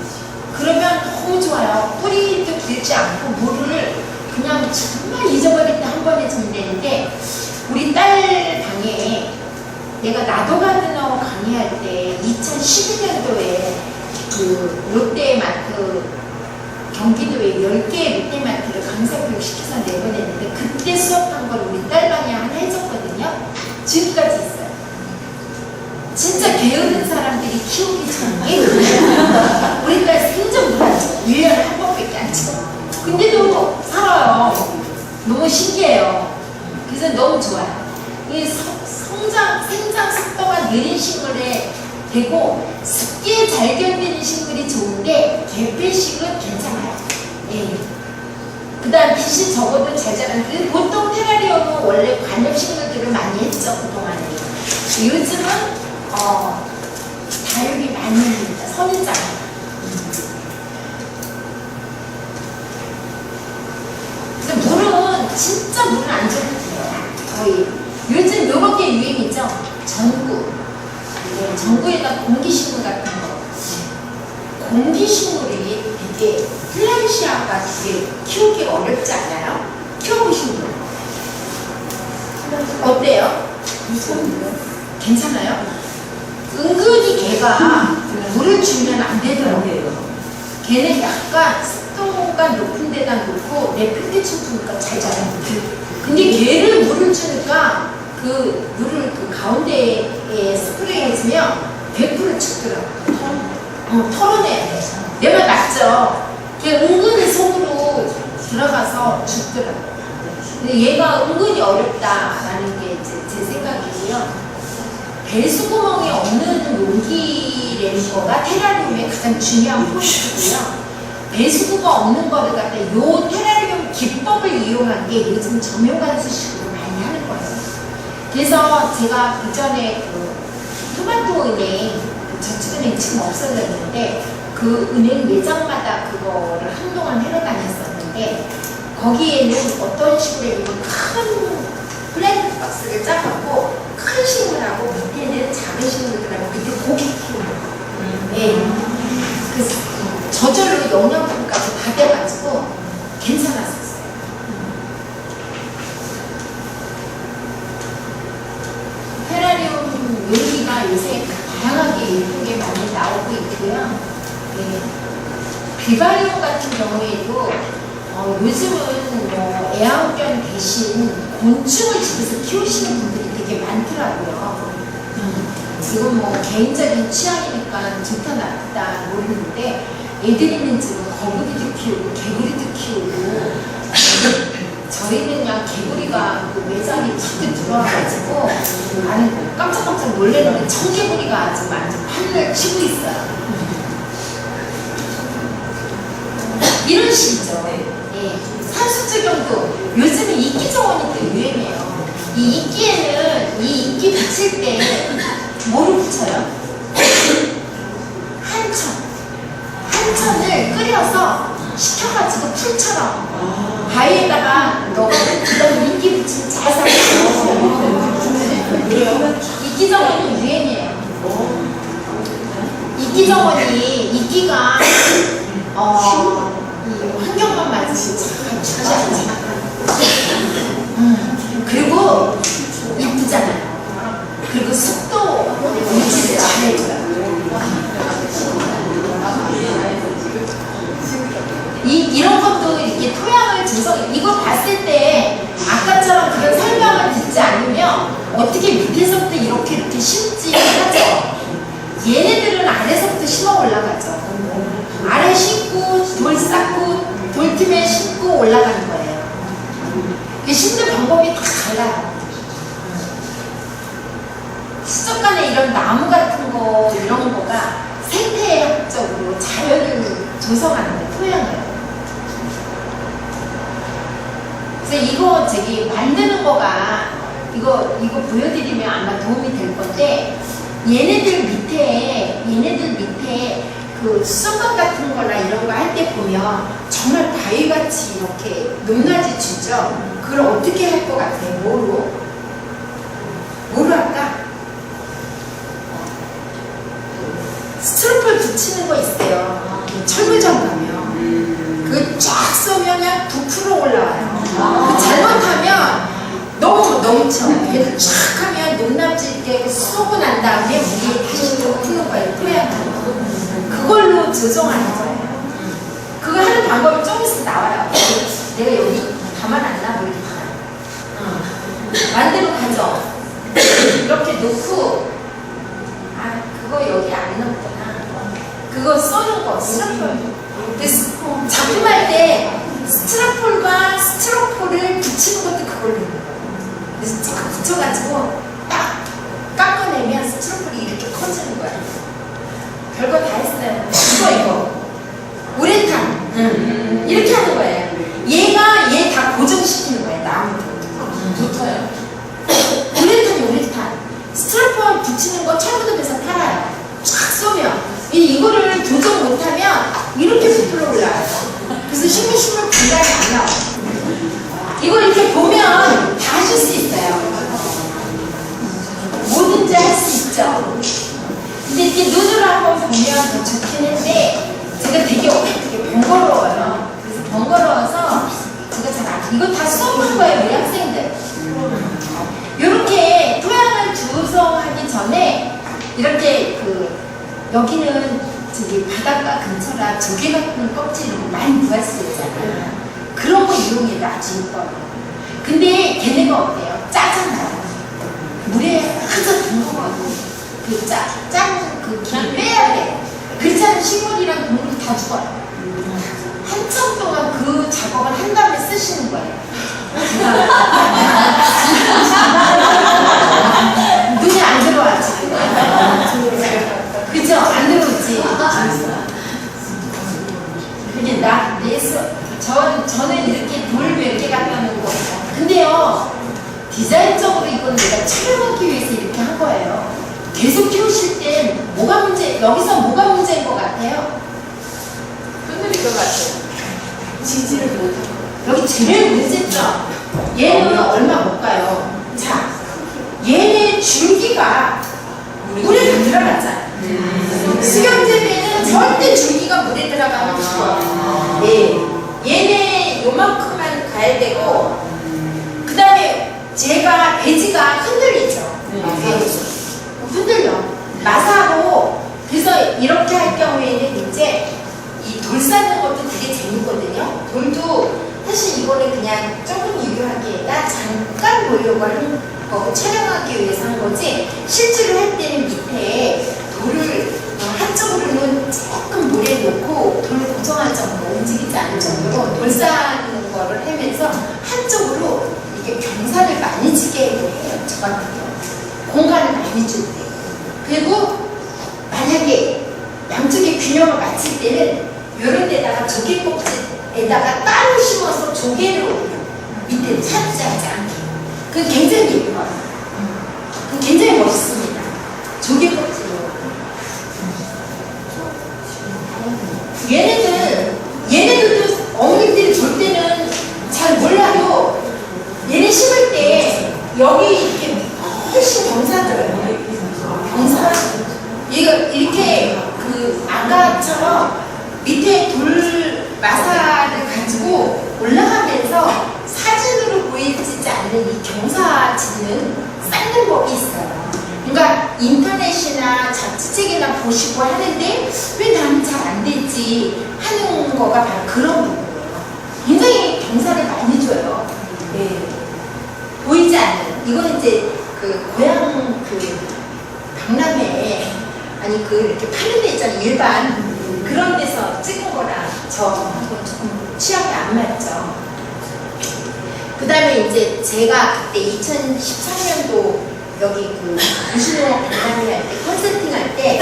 그러면 너무 좋아요. 뿌리도 길지 않고 물을 그냥 정말 잊어버릴 때 한 번 해주면 되는데 우리 딸 방에 내가 나도가드너 강의할 때 2012년도에 그 롯데마트 경기도에 10개의 롯데마트를 강사교육 시켜서 내보냈는데 그때 수업한 걸 우리 딸방에 하나 해줬거든요. 지금까지 있어요. 진짜 게으른 사람들이 키우기 전에 우리 딸 생전 못하죠. 1년에 한 번밖에 안 치고. 근데도 살아요. 너무 신기해요. 그래서 너무 좋아요. 이 생장 속도가 느린 식물에 되고 습기에 잘 견디는 식물이 좋은데 개폐식은 괜찮아요. 예. 그 다음 빛이 적어도 잘 자라는데 보통 테라리움은 원래 관엽식물들을 많이 했죠. 그동안에. 요즘은 다육이 많이 합니다. 선인장. 그래서 물은 진짜 물은 안 줘도 돼요. 거의. 요즘 요렇게 유행이죠. 전구. 네, 전구에다 공기식물 같은 거. 공기식물이 되게 플란시아가 되게 키우기 어렵지 않아요? 키워보신 분? 어때요? 괜찮아요? 은근히 걔가 물을 주면 안 되더라고요. 걔는 약간 습도가 높은 데다 놓고 내 햇빛을 잘 자라요. 근데 걔를 물을 주니까 그 물을 그 가운데에 스프레이 해주면 100% 죽더라고요. 털어내야 돼. 내가 낫죠. 걔 은근히 속으로 들어가서 죽더라고요. 근데 얘가 은근히 어렵다라는 게 제 생각이고요. 배수구멍이 없는 용기라는 거가 테라리움의 가장 중요한 포인트고요. 배수구가 없는 거를 갖다 요 테라리움 기법을 이용한 게 요즘 점용관수식으로 많이 하는 거예요. 그래서 제가 그 전에 그 토마토 은행, 그 저축은행 지금 없어졌는데 그 은행 매장마다 그거를 한동안 해러 다녔었는데 거기에는 어떤 식으로 큰 플랜트 박스를 짜갖고 큰 식물하고 밑에는 작은 식물들하고 밑에 고기 키우는 거. 예. 그래서 저절로 영양분까지 다 돼가지고 괜찮았었어요. 테라리움 용기가 요새 다양하게 예쁘게 많이 나오고 있고요. 네. 비바리움 같은 경우에도 요즘은 뭐 애완견 대신 곤충을 집에서 키우시는 분들이 되게 많더라고요. 이건 뭐 개인적인 취향이니까 좋다 나쁘다 모르는데 애들 있는 집은 거북이도 키우고 개구리도 키우고 저희는 그냥 개구리가 그 매장에 자꾸 들어와가지고 나는 깜짝깜짝 놀랐는데 청개구리가 아주 완전 판을 치고 있어요. 이런 식이죠. 예. 산수적용도 요즘에 이끼정원이 또 유행해요. 이 이끼에는 이 이끼 붙일 때 뭐를 붙여요? 한천을 끓여서 식혀가지고 풀처럼 바위에다가 넣어서 그다음에 이끼 붙이면 잘 살아요. 이끼정원이 유행이에요. 이끼정원이 이끼가 이 환경만 맞으면 참 죽지 않잖아. 그리고 이쁘잖아요. 그리고 습도 유지를 잘 해줘요. 이런 것도 이렇게 토양을 조성, 이거 봤을 때 아까처럼 그런 설명을 듣지 않으면 어떻게 밑에서부터 이렇게 심지 하죠. 얘네들은 아래서부터 심어 올라가죠. 아래 심고 돌 쌓고 돌 틈에 심고 올라가는 거예요. 심는 방법이 다 달라요. 수족 간에 이런 나무 같은 거 이런 거가 생태학적으로 자연을 조성하는 데 토양을. 그래서 이거 저기 만드는 거가 이거 보여드리면 아마 도움이 될 건데 얘네들 밑에 그 수족관 같은 거나 이런 거 할 때 보면 정말 바위같이 이렇게 높낮이 주죠. 그걸 어떻게 할 것 같아요? 뭐로 할까? 스티로폼 붙이는 거 있어요. 철물점 가면 그거 쫙 쏘면 한 9% 올라와요. 그 잘못하면 너무 넘쳐. 그래도 쫙 하면 높낮이 이렇게 쏘고 난 다음에 위에 다시 더 푸는 거예요. 토양으로. 그걸로 조정하는 거예요. 그거 하는 방법이 좀 있으면 나와요. 내가 여기 담아놨나 모르겠다. 만들어 가죠. 이렇게 놓고 그거 여기 안 넣었구나. 그거 쏘는 거, 스티로폴. 작품할 때 스티로폴과 스티로폴을 붙이는 것도 그걸로 있는 거예요. 그래서 쫙 붙여가지고 딱 깎아내면 스티로폴이 이렇게 커지는 거야. 별거 다 했어요. 이거. 우레탄. 이렇게 하는 거예요. 얘 다 고정시키는 거예요. 나무도. 붙어요. 우레탄. 스티로폼 붙이는 거 철무덤에서 팔아요. 쫙 쏘면. 이거를 조정 못하면 이렇게 부풀어 올라와요. 그래서 식물 분갈이 안 나와요. 이거 이렇게 보면 다 하실 수 있어요. 뭐든지 할 수 있죠. 근데 이렇게 눈으로 한번 보면 더 좋긴 한데 제가 되게 번거로워요. 그래서 번거로워서 제가 잘 안, 이거 다 써본 거예요, 우리 학생들. 이렇게 토양을 조성하기 전에 이렇게 여기는 저기 바닷가 근처라 조개 같은 껍질 이런 거 많이 구할 수 있잖아요. 그런 거 이용해도 아주 예뻐요. 근데 걔네가 어때요? 짜잖아요. 물에 항상 담궈가지고 그 기 빼야 돼. 그렇지 않으면 식물이랑 동물이 다 죽어요. 한참 동안 그 작업을 한 다음에 쓰시는 거예요. 눈이 안 들어와 지금. 그죠? 안 들어오지. 근데 저는 이렇게 돌 몇 개 갖다 놓고 근데요 디자인적으로 이건 내가 촬영하기 위해서 이렇게 한 거예요. 계속 키우실 땐 여기서 뭐가 문제인 것 같아요? 흔들릴 것 같아요. 지지를 못하고. 여기 제일 문제점. 얘는 얼마 못 가요. 자, 얘네 줄기가 물에 다 들어가잖아. 수경재배는 절대 줄기가 물에 들어가면 죽어요. 네. 얘네 요만큼만 가야 되고, 그 다음에 제가 배지가 흔들리죠. 흔들려. 마사로. 그래서 이렇게 할 경우에는 이제 이 돌 쌓는 것도 되게 재밌거든요. 돌도 사실 이거는 그냥 조금 유효하게 나 잠깐 보려고 하는 거고 촬영하기 위해서 한 거지 실제로 할 때는 밑에 돌을 한쪽으로는 조금 물에 놓고 돌을 고정할 정도로 움직이지 않을 정도로 돌 쌓는 거를 하면서 한쪽으로 이게 경사를 많이 지게 해요. 저 같은 경우 공간을 많이 줄 때. 그리고 만약에 양쪽의 균형을 맞출 때는 이런 데다가 조개 꼭지에다가 따로 심어서 조개를 올려. 밑에 차지하지 않게. 그건 굉장히 예뻐요. 그건 굉장히 멋있습니다. 조개 꼭지로. 얘네들도 어머님들이 줄 때는 잘 몰라도 얘네 심을 때 여기 이렇게 훨씬 경사들어요. 경사. 얘가 이렇게 아까처럼 밑에 돌 마사를 가지고 올라가면서 사진으로 보이지 않는 이 경사지는 쌓는 법이 있어요. 그러니까 인터넷이나 잡지책이나 보시고 하는데 왜 나는 잘 안 되지 하는 거가 바로 그런 부분이에요. 굉장히 경사를 많이 줘요. 네. 보이지 않는. 이건 이제 고향 박람회 이렇게 파는 데 있잖아요. 일반 그런 데서 찍은 거랑 저하고 조금 취향이 안 맞죠. 그 다음에 이제 제가 그때 2013년도 여기 그 무신호학 강남회 할 때, 컨설팅 할 때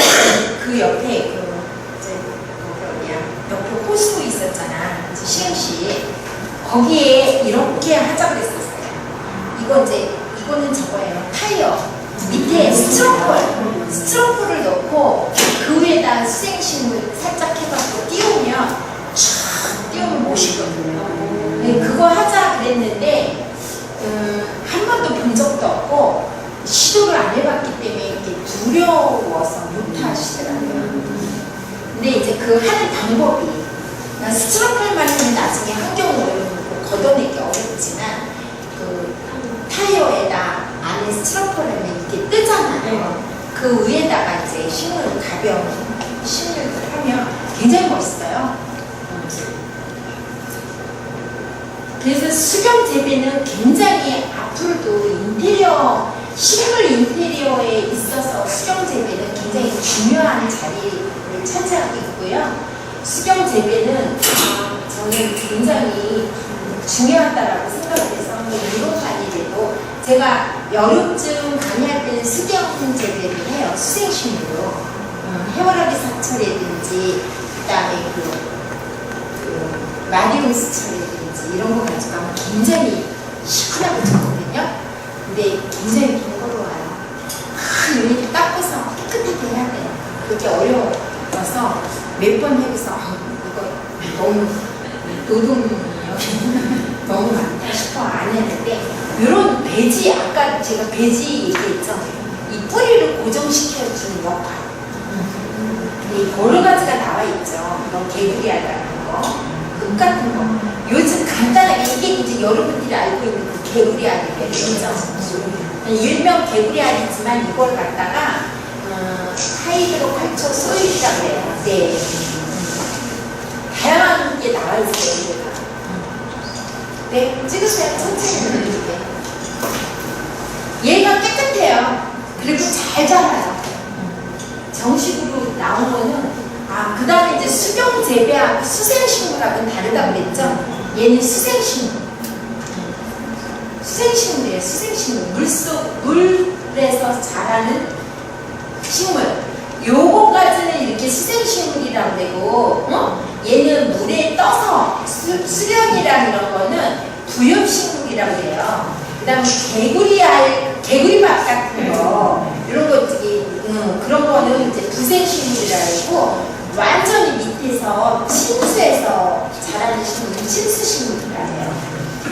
그 옆에 옆에 호수 있었잖아. 시흥시. 거기에 이렇게 하자고 그랬었어요. 이거는 저거예요. 타이어. 밑에 스트로폴을 넣고 그 위에다 수생식물 살짝 해갖고 띄우면 멋있거든요. 네, 그거 하자 그랬는데 한 번도 본 적도 없고 시도를 안 해봤기 때문에 이렇게 두려워서 못 하시더라고요. 근데 이제 그 하는 방법이 스트로폴만 하면 나중에 환경오염을 걷어내기 어렵지만 그 타이어에다 안에 스트로폴 하면 이렇게 뜨잖아요. 그 위에다가 이제 가벼운 식물을 하면 굉장히 멋있어요. 그래서 수경 재배는 굉장히 앞으로도 식물 인테리어에 있어서 수경 재배는 굉장히 중요한 자리를 차지하고 있고요. 수경 재배는 저는 굉장히 중요하다라고 생각을 해서 이런 강의에도 제가 여름쯤 강의할 때는 수경 재배를 해요. 수생식물로 해바라기 사철이라든지 그다음에 마리우스철이라든지 이런 거 가지고 하면 굉장히 시원하고 좋거든요. 근데 굉장히 번거로워요. 이렇게 닦고서 깨끗하게 해야 돼요. 그렇게 어려워서 몇 번 해서 이거 너무 노동력이 너무 많다 싶어 안 했는데 이런 배지, 아까 제가 배지 얘기했죠. 이 뿌리를 고정시켜주는 역할. 여러 가지가 나와 있죠. 이런 개구리알이라는 거, 흙 같은 거. 요즘 간단하게 이게 이제 여러분들이 알고 있는 그 개구리알이에요. 일명 개구리알이지만 이걸 갖다가 하이드로 컬처 소일이라고 해요. 네. 다양한 게 나와 있어요. 얘가. 네, 찍으세요. 천천히 해줄게요. 얘가 깨끗해요. 그리고 잘 자라요. 정식으로 나온 거는 그 다음에 이제 수경 재배하고 수생식물하고는 다르다고 그랬죠? 얘는 수생식물. 수생식물이에요. 수생식물. 물에서 자라는 식물. 요거까지는 이렇게 수생식물이라고 되고, 얘는 물에 떠서 수련이랑 이런 거는 부엽식물이라고 해요. 그 다음에 개구리밥 같은 거, 이런 거 그런 거는 이제 부생식물이라고 완전히 밑에서 침수해서 자라는 식물은 침수식물이라고 해요.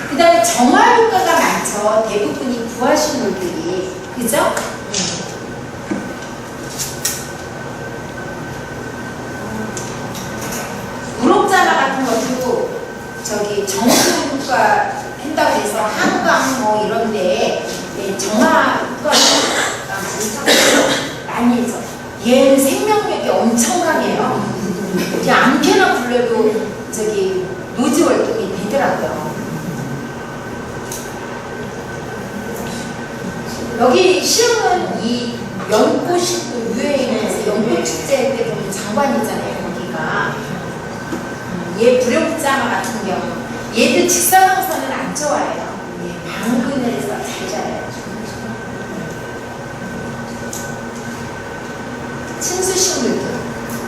그 다음에 정화 효과가 많죠. 대부분이 부화식물들이. 그죠? 우럭자마 같은 것도 정수 효과 한다고 해서 한강 뭐 이런데 정화 효과가 많이 해서 얘는 생명력이 엄청 강해요. 아무렇게나 불러도 노지 활동이 되더라고요. 여기 시흥은 이 연꽃이 또 유행해서 연꽃 축제 때 보면 장관이잖아요. 여기가 얘 부렴자마 같은 경우 얘도 직사광선은 안 좋아해요. 방근해서 잘 자라요.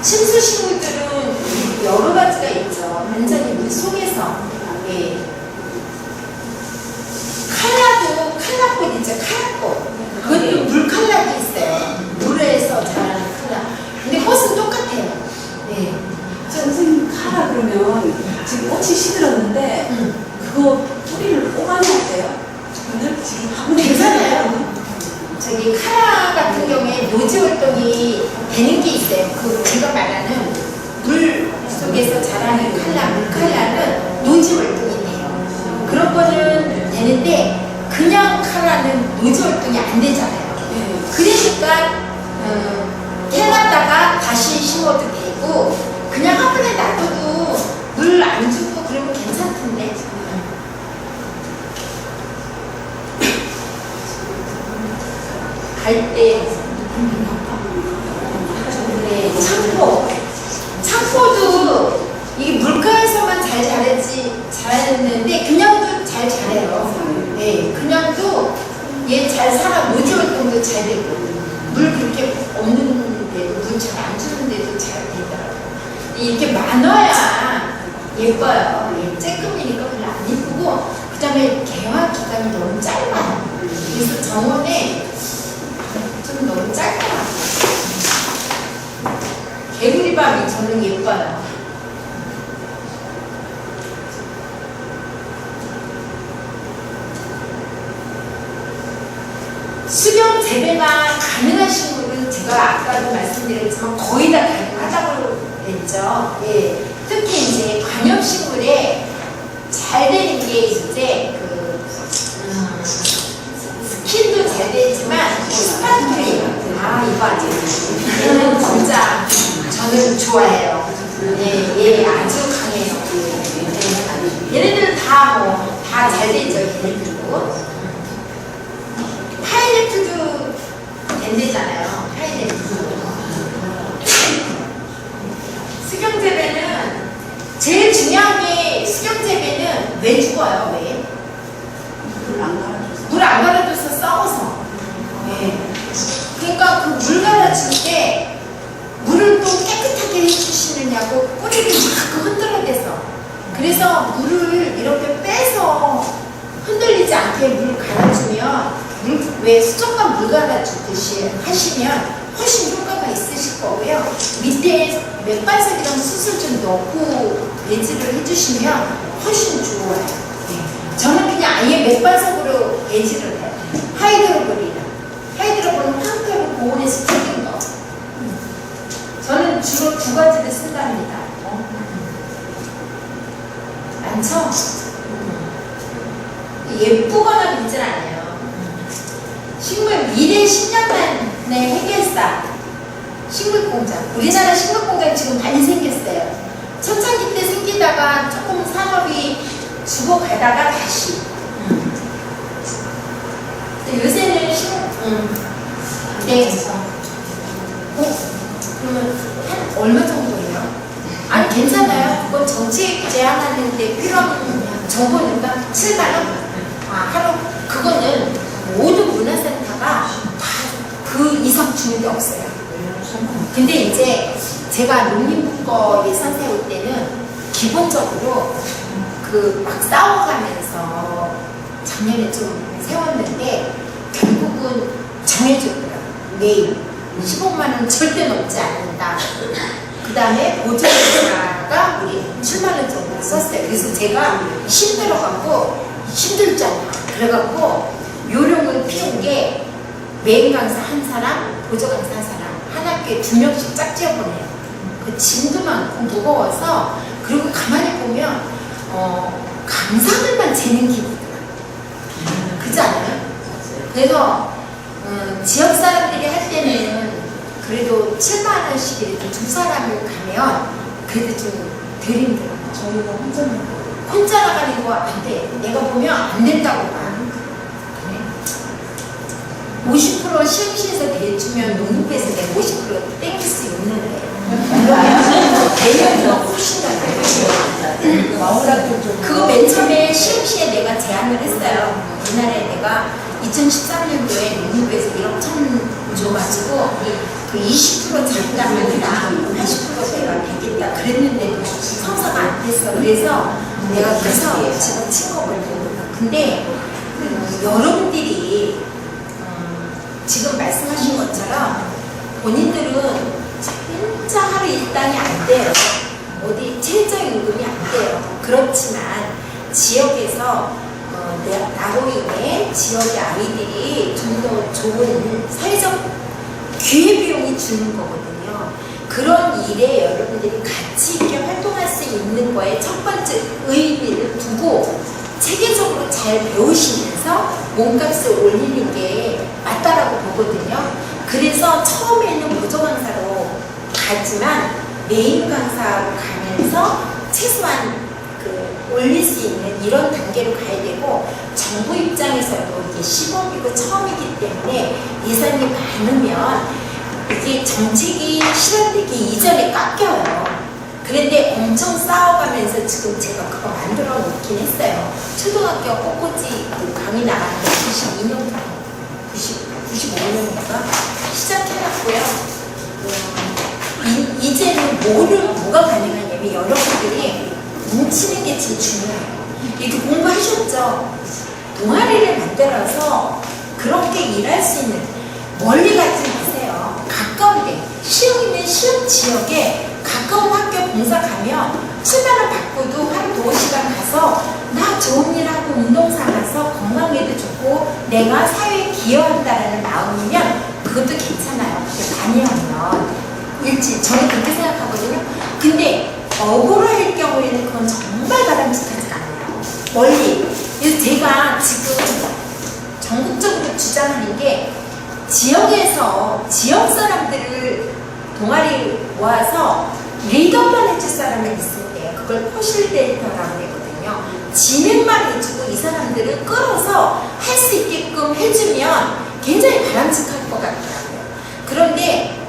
침수식물들은 여러 가지가 있죠. 완전히 물 속에서. 칼라꽃 있죠. 칼라꽃. 그것도 물칼락이 있어요. 물에서 자라는 칼라. 근데 꽃은 똑같아요. 선생님 카라 그러면 지금 꽃이 시들었는데 그거 뿌리를 뽑아내야 돼요? 오늘 지금 한번 괜찮아요. 카라 같은 경우에 노지 활동이 되는 게 있어요. 제가 말하는 물 속에서 자라는 물칼라는 노지 활동이 돼요. 그런 거는 되는데 그냥 카라는 노지 활동이 안 되잖아요. 그러니까 캐놨다가 다시 심어도 되고 그냥 한 번에 놔둬도 물 안 주고 그러면 괜찮던데. 갈대, 창포도 이게 물가에서만 잘 자랐는데 그냥도 잘 자래요. 네, 그냥도 얘 잘 살아. 노지 활동도 잘 되고 물 그렇게 없는데도 물 잘 안 주는데도 잘 되더라고요. 이렇게 많아야 예뻐요. 예, 쬐끔이니까 별로 안 예쁘고 그 다음에 개화 기간이 너무 짧아요. 그래서 정원에 좀 너무 짧아요. 개구리밤이 저는 예뻐요. 수경 재배가 가능하신 분은 제가 아까도 말씀드렸지만 거의 다 가능하다고 했죠. 예. 특히 이제 관엽식물에 잘 되는 게 이제 스킨도 잘 되지만 스파트리 이거 아주 얘는 진짜 저는 좋아해요. 예, 아주 강해요. 예. 얘네들은 다 잘 되죠. 얘네들도. 파인애플도 된대잖아요. 파인애플. 수경재배는 제일 중요한 게 수경재배는 왜 죽어요? 왜? 물 안 갈아줘서 썩어서. 네. 그러니까 그 물 갈아줄 때 물을 또 깨끗하게 해주시느냐고 뿌리를 자꾸 흔들어대서. 그래서 물을 이렇게 빼서 흔들리지 않게 물 갈아주면 왜 수족관 물 갈아주듯이 하시면 훨씬 효과가 있으실 거고요. 밑에 맥반석이랑 수술 좀 넣고 배지를 해주시면 훨씬 좋아요. 네. 저는 그냥 아예 맥반석으로 배지를 해요. 하이드로볼이나 하이드로볼은 황토로 고온에서 튀긴 거. 저는 주로 두 가지를 쓴답니다. 많죠? 예쁘거나 그러진 않아요. 식물 미래 10년 만의 해결사 식물공장. 우리나라 식물공장 지금 많이 생겼어요. 초창기 때 생기다가 조금 산업이 죽어가다가 다시. 요새는 네. 그러면 한 얼마 정도예요? 아니 괜찮아요. 그건 정책 제안하는데 필요한 정보니까 7만 원. 하루 그거는 모든 문화센터가 다 그 이상 주는 게 없어요. 근데 이제 제가 농림부거 예산 세울 때는 기본적으로 그 막 싸워가면서 작년에 좀 세웠는데 결국은 정해줬더라고요. 매일 15만 원 절대 넘지 않는다. 그 다음에 보조회사가 우리 7만 원 정도 썼어요. 그래서 제가 힘들어갖고 힘들잖아. 그래갖고 요령을 피운 게 메인 강사 한 사람, 보조 강사 한 사람, 한 학교에 2명씩 짝지어 보내요. 그 짐도 많고 무거워서. 그리고 가만히 보면 강사들만 재는 기분이야. 그렇지 않아요? 그래서 지역 사람들이 할 때는 그래도 7만 원씩 이렇게 두 사람을 가면 그래도 좀 덜 힘들어요. 저희가 혼자 나가는 거 안 돼. 내가 보면 안 된다고 봐. 50% 시험시에서 대주면 농협에서 내가 50% 땡길 수 있는 거예요. 대면서 훨씬 더 나아요. 그거 맨 처음에 시험시에 내가 제안을 했어요. 옛날에 내가 2013년도에 농협에서 1억 1천 줘가지고 그 20% 장담합니다. 80% 내가 되겠다 그랬는데도 성사가 안 됐어. 그래서 내가 그 사업에 집어친 거거든요. 근데 여러분들이 지금 말씀하신 것처럼 본인들은 진짜 하루 일당이 안 돼요. 어디 최저임금이 안 돼요. 그렇지만 지역에서 나로 인해 지역의 아이들이 좀 더 좋은 사회적 기회비용이 주는 거거든요. 그런 일에 여러분들이 가치 있게 활동할 수 있는 거에 첫 번째 의미를 두고 체계적으로 잘 배우시면서 몸값을 올리는 게 맞다라고 보거든요. 그래서 처음에는 보조 강사로 가지만 메인 강사로 가면서 최소한 올릴 수 있는 이런 단계로 가야 되고, 정부 입장에서도 이게 시범이고 처음이기 때문에 예산이 많으면 이게 정책이 실현되기 이전에 깎여요. 그런데 엄청 싸워가면서 지금 제가 그거 만들어 놓긴 했어요. 초등학교 꽃꽂이 그 강의 나가는 거 92년부터 95년인가 시작해놨고요. 이제는 뭐가 가능하냐면 여러분들이 뭉치는 게 제일 중요해요. 이렇게 공부하셨죠? 동아리를 만들어서 그렇게 일할 수 있는 멀리 가지 마세요. 가까운데 시흥이면 시흥 지역에 가까운 학교 봉사 가면 7만원 받고도 하루 2시간 가서 나 좋은 일 하고 운동 삼아서 건강에도 좋고 내가 사회에 기여한다는 마음이면 그것도 괜찮아요. 다니면 일찍 저는 그렇게 생각하거든요. 근데 억울할 경우에는 그건 정말 바람직하지 않아요. 멀리. 그래서 제가 지금 전국적으로 주장하는 게 지역에서 지역 사람들을 동아리 모아서 리더만 해줄 사람이 있을 때 그걸 포실데이터라고 하거든요. 진행만 해주고 이 사람들을 끌어서 할 수 있게끔 해주면 굉장히 바람직할 것 같더라고요. 그런데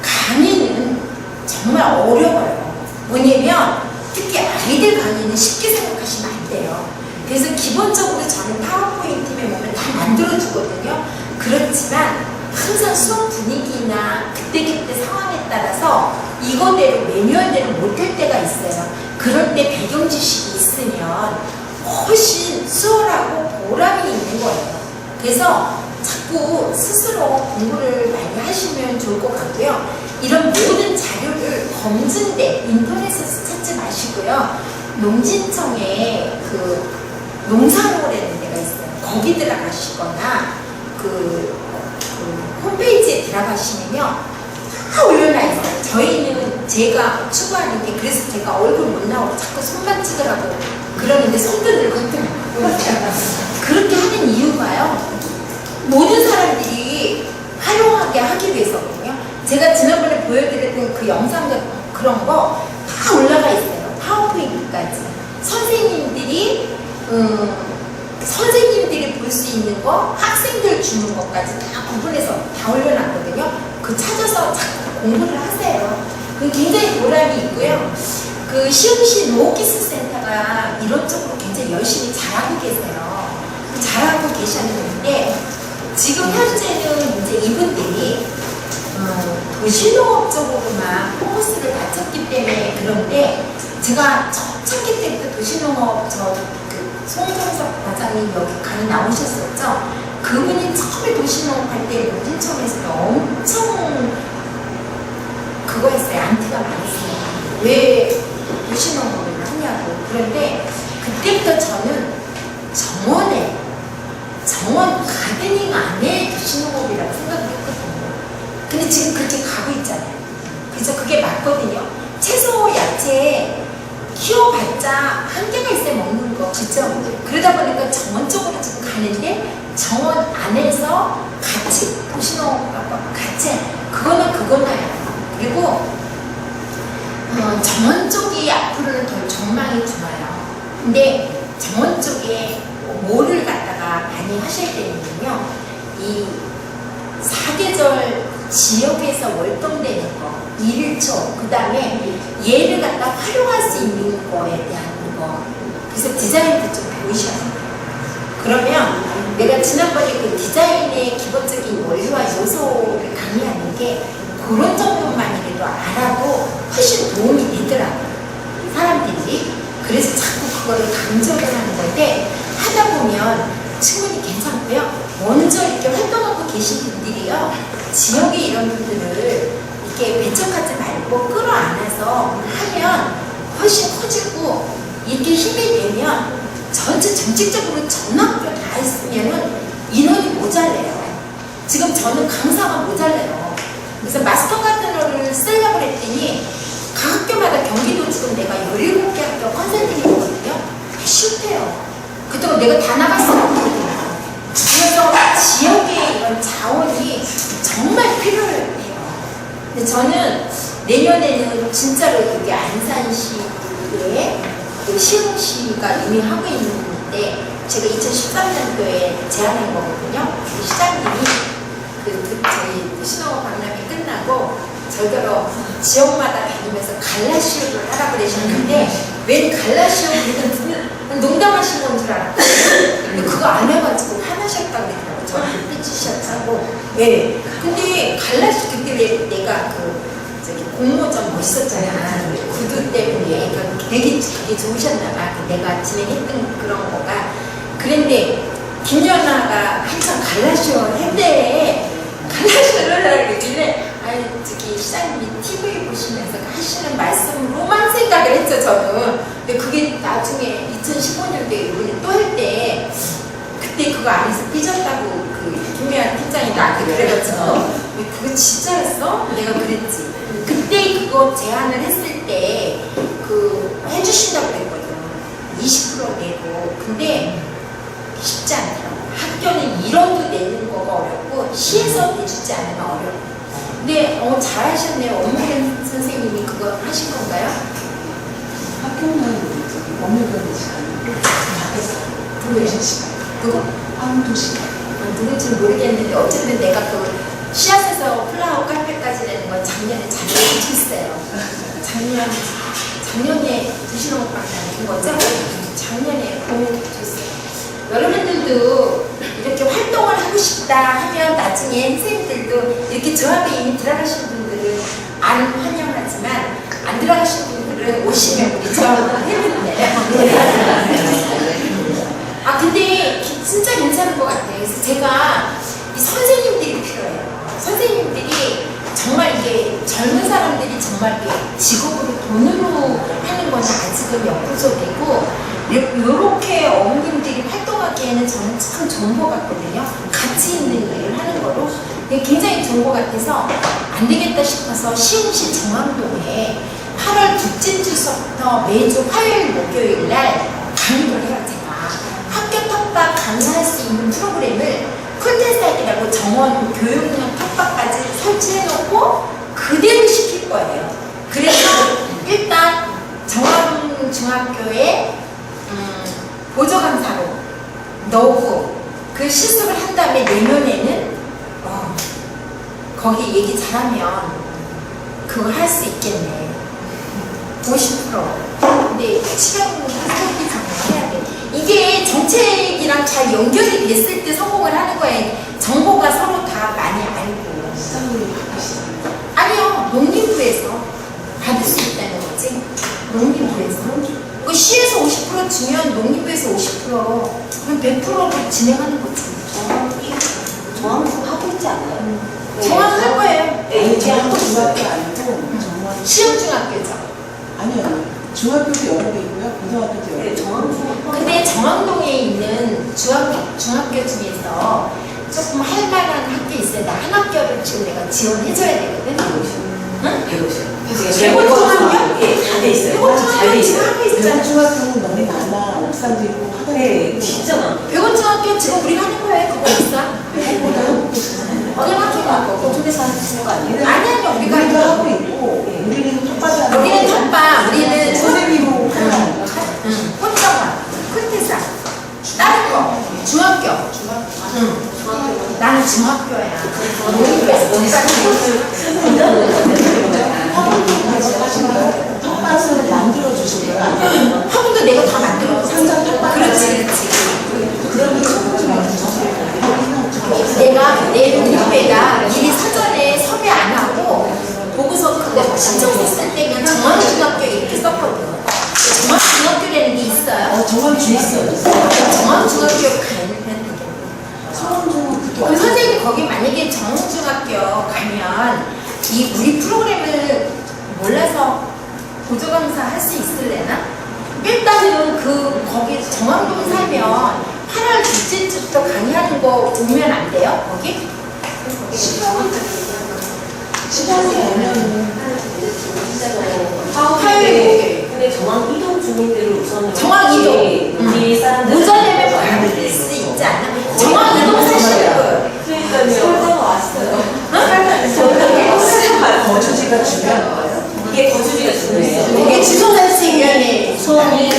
강의는 정말 어려워요. 뭐냐면 특히 아이들 강의는 쉽게 생각하시면 안 돼요. 그래서 기본적으로 저는 파워포인트에 보면 다 만들어주거든요. 그렇지만 항상 수업 분위기나 그때그때 상황에 따라서 이거대로 매뉴얼대로 못할 때가 있어요. 그럴 때 배경 지식이 있으면 훨씬 수월하고 보람이 있는 거예요. 그래서 자꾸 스스로 공부를 많이 하시면 좋을 것 같고요. 이런 모든 자료를 검증대 인터넷에서 찾지 마시고요. 농진청에 그 농산호라는 데가 있어요. 거기 들어가시거나 그 홈페이지에 들어가시면요. 다 올려놔 있어요. 저희는 제가 추구하는 게 그래서 제가 얼굴 못 나오고 자꾸 손만 찍으라고 그러는데 손도 늙었더라고요. 그렇게 하는 이유가요. 모든 사람들이 활용하게 하기 위해서거든요. 제가 지난번에 보여드렸던 그 영상들 그런 거 다 올라가 있어요. 파워포인트까지. 선생님들이 볼 수 있는 거, 학생들 주는 것까지 다 구분해서 다 올려놨거든요. 그 찾아서 자꾸 공부를 하세요. 그 굉장히 보람이 있고요. 그 시흥시 노기스 센터가 이런 쪽으로 굉장히 열심히 잘하고 계세요. 잘하고 계셨는데 지금 현재는 이제 이분들이 도시농업 쪽으로만 포커스를 맞췄기 때문에 그런데 제가 초창기 때부터 도시농업 송정석 과장님 여기 강의 나오셨었죠? 그분이 처음에 도시농업 할 때 농진청에서도 엄청 그거 했어요. 안티가 많았어요. 왜 도시농업을 하냐고. 그런데 그때부터 저는 정원 가드닝 안에 도시농업이라고 생각을 했거든요. 근데 지금 그렇게 가고 있잖아요. 그래서 그게 맞거든요. 채소, 야채 키워봤자 한계가 있어요. 먹는 거. 그죠? 그러다 보니까 정원 쪽으로 지금 가는데 정원 안에서 같이 도시농업과 같이 그거나 그리고 정원 쪽이 앞으로는 더 전망이 좋아요. 근데 정원 쪽에 뭐를 갖다가 많이 하셔야 되는군요. 이 사계절 지역에서 월동되는 거, 일초, 그 다음에 얘를 갖다 활용할 수 있는 거에 대한 거. 그래서 디자인도 좀 보이셔야 돼요. 그러면 내가 지난번에 그 디자인의 기본적인 원리와 요소를 강의하는 게 그런 정도만이라도 알아도 훨씬 도움이 되더라고요. 사람들이. 그래서 자꾸 그거를 강조를 하는 건데 하다 보면 충분히 괜찮고요. 먼저 이렇게 활동하고 계신 분들이요. 지역에 이런 분들을 이렇게 배척하지 말고 끌어안아서 하면 훨씬 커지고 이렇게 힘이 되면 전체 정책적으로 전 학교 다 했으면은 인원이 모자라요. 지금 저는 강사가 모자라요. 그래서 마스터 가드너를 쓰려고 했더니 각 학교마다 경기도 지금 내가 17개 학교 컨설팅이거든요. 다 실패해요. 그동안 내가 다 나갔었거든요. 그래서 지역의 이런 자원이 정말 필요해요. 근데 저는 내년에는 진짜로 여기 안산시에 그 시흥시가 이미 하고 있는데 제가 2013년도에 제안한 거거든요. 그 시장님이 저희 신호업 박람회 끝나고 절대로 지역마다 다니면서 갈라시오를 하라고 그러시는데 웬 갈라시오 그러는 농담하신 건 줄 알았고 근데 그거 안 해가지고 화나셨다고 그러더라고요. 저한테 삐치셨다고. 예. 근데 갈라시오 그때 왜 내가 저기 공모전 멋있었잖아. 구두 때문에 되게 그게 좋으셨나봐. 내가 진행했던 그런 거가. 그런데 김연아가 항상 갈라시오 했대. 갈라시오를 하라고 그러길래 아니 저기 시장님이 TV 보시면서 하시는 말씀으로만 생각을 했죠 저는. 근데 그게 나중에 2015년도에 이번에 또 할 때 그때 그거 안에서 삐졌다고 그 김연아 팀장이 나한테 그래가지고 그거 진짜였어? 내가 그랬지. 그때 그거 제안을 했을 때 그 해주신다고 그랬거든. 20% 내고. 근데 쉽지 않더라고. 학교는 1원도 내는 거가 어렵고 시에서 내주지 않으면 어려워. 근데 잘하셨네요. 엄마현 선생님이 그거 하신 건가요? 학교는 업무 그런 시간 밖에서 들어오신 시간 그거? 한 2시간 누군지는 모르겠는데 어쨌든 내가 그 씨앗에서 플라워 카페까지 내는 건 작년에 잘 해줬어요. 작년에 2시간 밖에 안 된 거죠? 작년에 보내줬어요. 여러분들도 이렇게 활동을 하고 싶다 하면 나중에 선생님들도 이렇게 저 앞에 이미 들어가신 분들은 안 환영하지만 안 들어가신 분들은 오시면 우리 저하고 해드릴래요. 근데 진짜 괜찮은 것 같아요. 그래서 제가 이 선생님들이 필요해요. 선생님들이 정말 이게 젊은 사람들이 정말 이게 직업으로 돈으로 하는 건 아직은 역부족이고 이렇게 어머님들이 활동하기에는 저는 참 좋은 것 같거든요. 가치 있는 일을 하는 거로 굉장히 좋은 것 같아서 안 되겠다 싶어서 시흥시 정암동에 8월 둘째 주서부터 매주 화요일 목요일 날 강의를 해요. 제가 학교 텃밭 강의할 수 있는 프로그램을 쿨테스트이라고 정원 교육용 텃밭까지 설치해놓고 그대로 시킬 거예요. 그래서 일단 정암중학교에 보조강사로 넣고 그 실습을 한 다음에 내년에는 거기 얘기 잘하면 그거 할 수 있겠네. 50%. 근데 시간이 생각이 해야 돼. 이게 정책이랑 잘 연결이 됐을 때 성공을 하는 거예요. 정보가 서로 다 많이 알고. 시장님이 바쁘시잖아요. 아니요, 농림부에서 받을 수 있다는 거지. 농림부에서. 그 시에서 50% 주면 농림부에서 50% 그럼 100%로 진행하는 거지. 정황수 하고 있지 않아요? 정확히 할 거예요. 아니 정학도 중학교 아니고 정말 시흥중학교죠. 아니요 중학교도 여러 개 있고요 고등학교도 여러 개 네, 정황수. 근데 정암동에 있는 중학교 중에서 조금 할 만한 학교 있어요. 나 한 학교를 지금 내가 지원해줘야 되거든. 응? 대본중학교? 예, 다 돼 있어요. 잘 돼 있어요. 하고 있잖아. 중학교는 너무 많아 옥상도 있고 하단도 네, 있고 진짜 많아. 백원중학교 지금 우리가 하는 거예요. 그거 있어? 그거보다 하고 계시잖아요. 그냥 학교가 그쪽에서 하시는 거 아니에요? 아니요. 우리가 우리가 하고 있고 우리는 텃밭을 하는 우리는 텃밭, 우리는 선생님하고 하는 꽃정원, 쿨테사, 다른 거, 중학교. 나는 중학교야. 농림부에서 텃밭을 만들어 주신 거야. 학원도 내가 다 만들어. 상장 텃밭. 그렇지. 그러면 청소년 내가 내 농림부에다 미리 사전에 섭외 안 하고 보고서 그거 신청했을 때 그냥 정암중학교 이렇게 썼거든. 정암중학교라는 게 있어요. 정말 중학교 정암중학교 가면 서원중은 그게 그럼 선생님 거기 만약에 정암중학교 가면 이 우리 프로그램을 몰라서 보조강사 할 수 있을래나? 일단은 거기 정암동 살면 8월 둘째 주부터 강의하는 거 오면 안 돼요? 거기? 시간이 되면은 화요일 근데 정황 이동 주민들을 우선 정황 이동. 우리 사람들 오전에는 받을 수 있지 않나? 정황 이동 사시는 분. 그러니까요. 서울대가 왔어요. 거주지가 중요한 거예요. 이게 거주지가 중요해요. 이게 주소자식위원회 수원이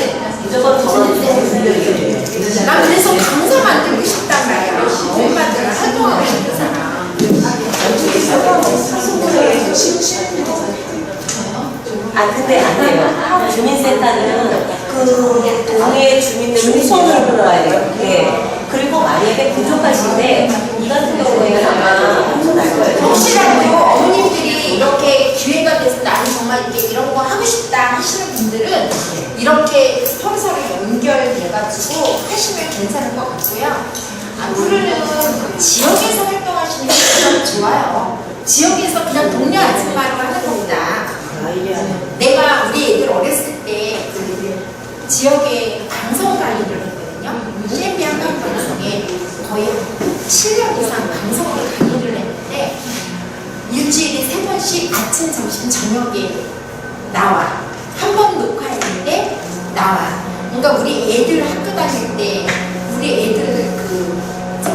무조건 정황 이동 주민들이 난 그래서 강사 만들고 싶단 말이야. 엄마들 활동하고 싶어서. 네, 안 돼요. 주민센터는 그 동의 주민들을 손을 불러야 돼요. 네. 그리고 만약에 부족하신데 이 같은 경우에는 아마 혼선할 거예요. 혹시라도 어머님들이 이렇게 기회가 돼서 나는 정말 이렇게 이런 거 하고 싶다 하시는 분들은 이렇게 서로 연결돼가지고 하시면 괜찮을 것 같고요. 앞으로는 지역에서 활동하시는 게 참 좋아요. 지역에서 그냥 동네 아줌마로 하는 것보다 내가 우리 애들 어렸을 때 지역에 방송 관리를 했거든요. CMB한 방송에 거의 7년 이상 방송을 강의를 했는데 일주일에 3번씩 아침, 점심, 저녁에 나와. 한 번 녹화했는데 나와. 그러니까 우리 애들 학교 다닐 때 우리 애들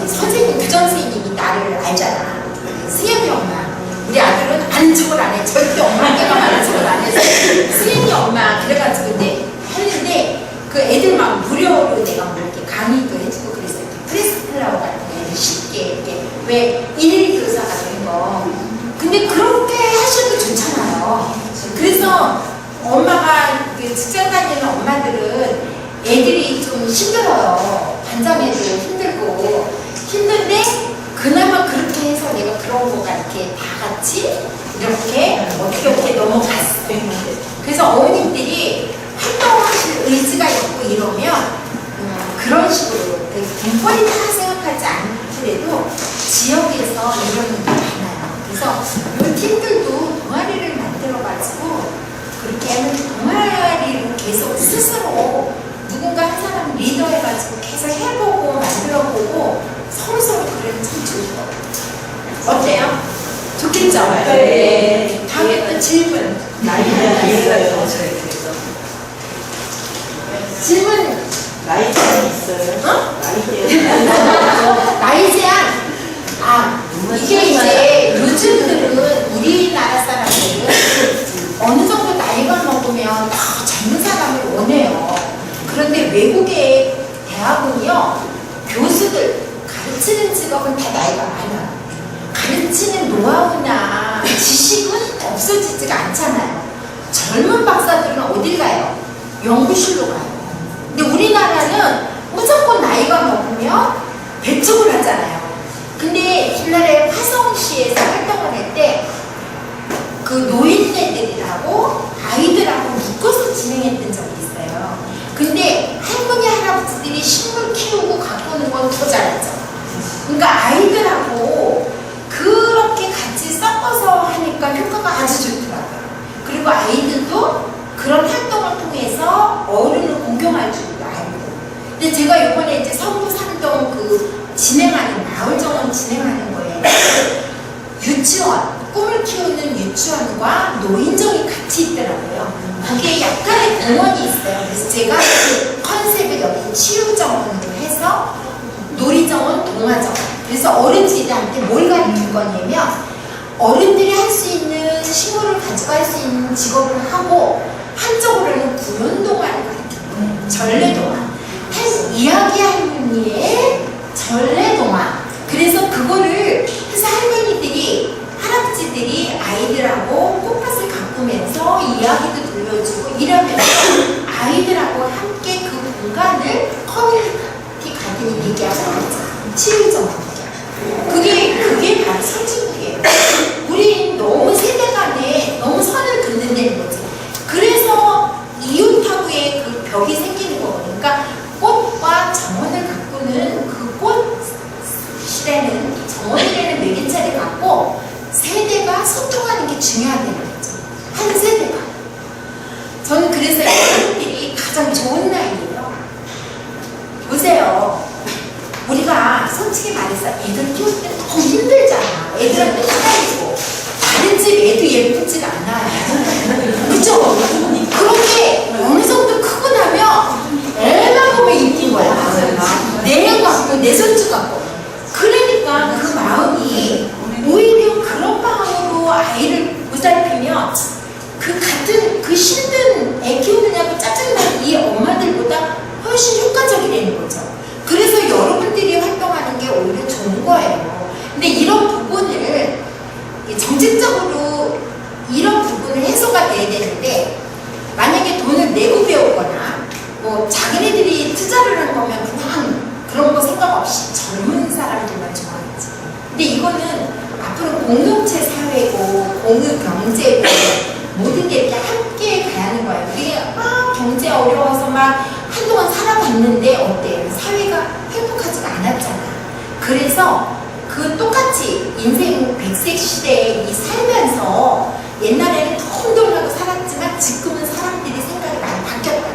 선생님, 교장 선생님이 나를 알잖아. 수연이 엄마. 우리 아들은 아는 척을 안 해. 절대 엄마가 아는 척을 안 해서 수연이 엄마. 그래가지고 이제 했는데 그 애들 막 무료로 내가 뭐 이렇게 강의도 해주고 그랬어요. 프레스 클라우 같은 거 쉽게 이렇게 왜 일일 교사 같은 거. 근데 그렇게 하셔도 좋잖아요. 그래서 엄마가 직장 다니는 엄마들은 애들이 좀 힘들어요. 반장애도 힘들고 힘든데 그나마 그렇게 해서 내가 그런 거가 이렇게 다 같이 이렇게 어떻게 넘어갔어요. 그래서 어머님들이 활동하실 의지가 있고 이러면 그런 식으로 돈벌이 다 생각하지 않더라도 지역에서 이런 게 많아요. 그래서 이 팀들도 동아리를 만들어가지고 그렇게 하면 동아리를 계속 스스로 누군가 한 사람 리더 해가지고 계속 해보고 만들어보고 서로 그러면 참 좋을 것 같아요. 어때요? 좋겠죠? 네. 다음에 또 질문. 질문. 나이 제한 있어요? 어? 나이 제한. 나이 제한. 이게 이제 요즘들은 우리나라 사람들은 어느 정도 나이가 먹으면 다 젊은 사람을 원해요. 그런데 외국의 대학은요, 교수들 가르치는 직업은 다 나이가 많아요. 가르치는 노하우나 지식은 없어지지가 않잖아요. 젊은 박사들은 어딜 가요? 연구실로 가요. 근데 우리나라는 무조건 나이가 먹으면 배척을 하잖아요. 근데 옛날에 화성시에서 활동을 할 때 그 노인네들이라고 아이들하고 묶어서 진행했던 적이 있어요. 근데 할머니 할아버지들이 식물 키우고 가꾸는 건 더 잘하죠. 그러니까 아이들하고 그렇게 같이 섞어서 하니까 효과가 아주 좋더라고요. 그리고 아이들도 그런 활동을 통해서 어른을 공경할 줄도 알고. 근데 제가 이번에 이제 성도 산동 진행하는 마을 정원 진행하는 거예요. 유치원, 꿈을 키우는 유치원과 노인정이 같이 있더라고요. 거기에 약간의 공원이 있어요. 그래서 제가 그 컨셉을 여기 치유정원으로 해서 놀이정원, 동화정원. 그래서 어른들한테 뭘 가르칠 거냐면 어른들이 할 수 있는 식물을 가져갈 수 있는 직업을 하고 한쪽으로는 구연동화를 가르칠 거예요. 전래동화. 이야기 할머니의 전래동화. 그래서 그거를 해서 할머니들이 할아버지들이 아이들하고 꽃밭을 가꾸면서 이야기도 들려주고 이러면서 아이들하고 함께 그 공간을 커뮤니티 가든이 얘기하고 있죠. 치유정원. 그게 바로 선진국이에요. 우리 너무 세대 간에 너무 선을 긋는다는 거지. 그래서 이웃하고의 그 벽이 생기는 거거든요. 그러니까 꽃과 정원을 가꾸는 그 꽃이라는 정원이라는 매개체를 갖고 세대가 소통하는 게 중요하다는 거죠. 한 세대가. 저는 그래서 애들이 가장 좋은 나이예요. 보세요. 우리가 솔직히 말해서 애들 키울 때 너무 힘들잖아. 애들한테 시달리고 다른 집 애도 예쁘질 않아요. 그쵸? 그렇게 어느 정도 크고 나면 애만 보면 이쁜 거야. 내 애 같고 내 손주 같고. 그러니까 그 마음이 오히려 그런 마음으로 아이를 보살피면 그 힘든 애 키우느냐고 짜증나는 이 엄마들보다 훨씬 효과적이라는 거죠. 그래서 여러분들이 활동하는 게 오히려 좋은 거예요. 근데 이런 부분을 공동체 사회고 공유 경제고 모든 게 이렇게 함께 가야 하는 거예요. 우리 경제 어려워서 막 한동안 살아봤는데 어때? 사회가 행복하지가 않았잖아. 그래서 그 똑같이 인생 100세 시대에 살면서 옛날에는 덩덜하고 살았지만 지금은 사람들이 생각이 많이 바뀌었다.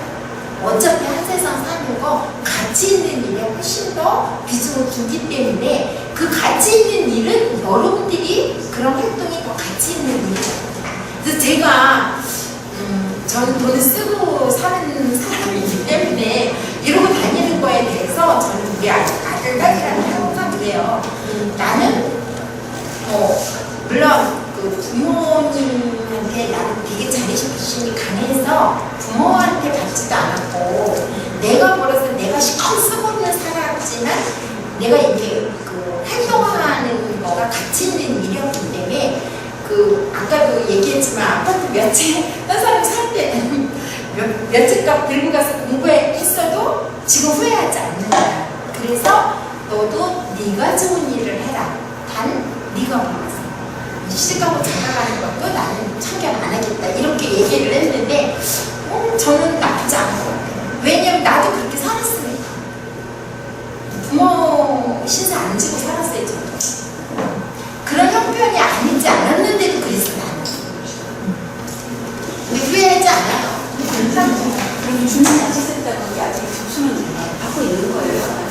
어차피 한 세상 사는 거 가치 있는 일에 훨씬 더 비중을 두기 때문에 그 가치 있는 일은 여러분들이 그런 활동이 더 가치 있는 일이거든요. 그래서 제가 저는 돈을 쓰고 사는 사람이기 때문에 이러고 다니는 거에 대해서 저는 우리 아들, 딸이랑 항상 그래요. 나는 물론 그 부모님한테 나는 되게 자립심이 강해서 부모한테 받지도 않았고 내가 벌어서 내가 실컷 쓰고는 살았지만 내가 이렇게 그 행동하는 거가 가치 있는 일이었기 때문에 그 아까도 얘기했지만 아파트 몇 채 딴 사람 살 때는 몇 채 값 들고 가서 공부했어도 지금 후회하지 않는다. 그래서 너도 네가 좋은 일을 해라. 단 네가 몰라서 시집가고 장가가는 것도 나는 참견 안 하겠다. 이렇게 얘기를 했는데 저는 나쁘지 않은 것 같아요. 왜냐면 나도 그렇게 살았으니까. 부모 신세 안 지고 살았어요. 저도. 그런 형편이 아니지 않았는데도 그랬어 나는. 근데 후회하지 않아요. 그럼 주민자치센터는 게 아직 접수는 받고 있는 거예요?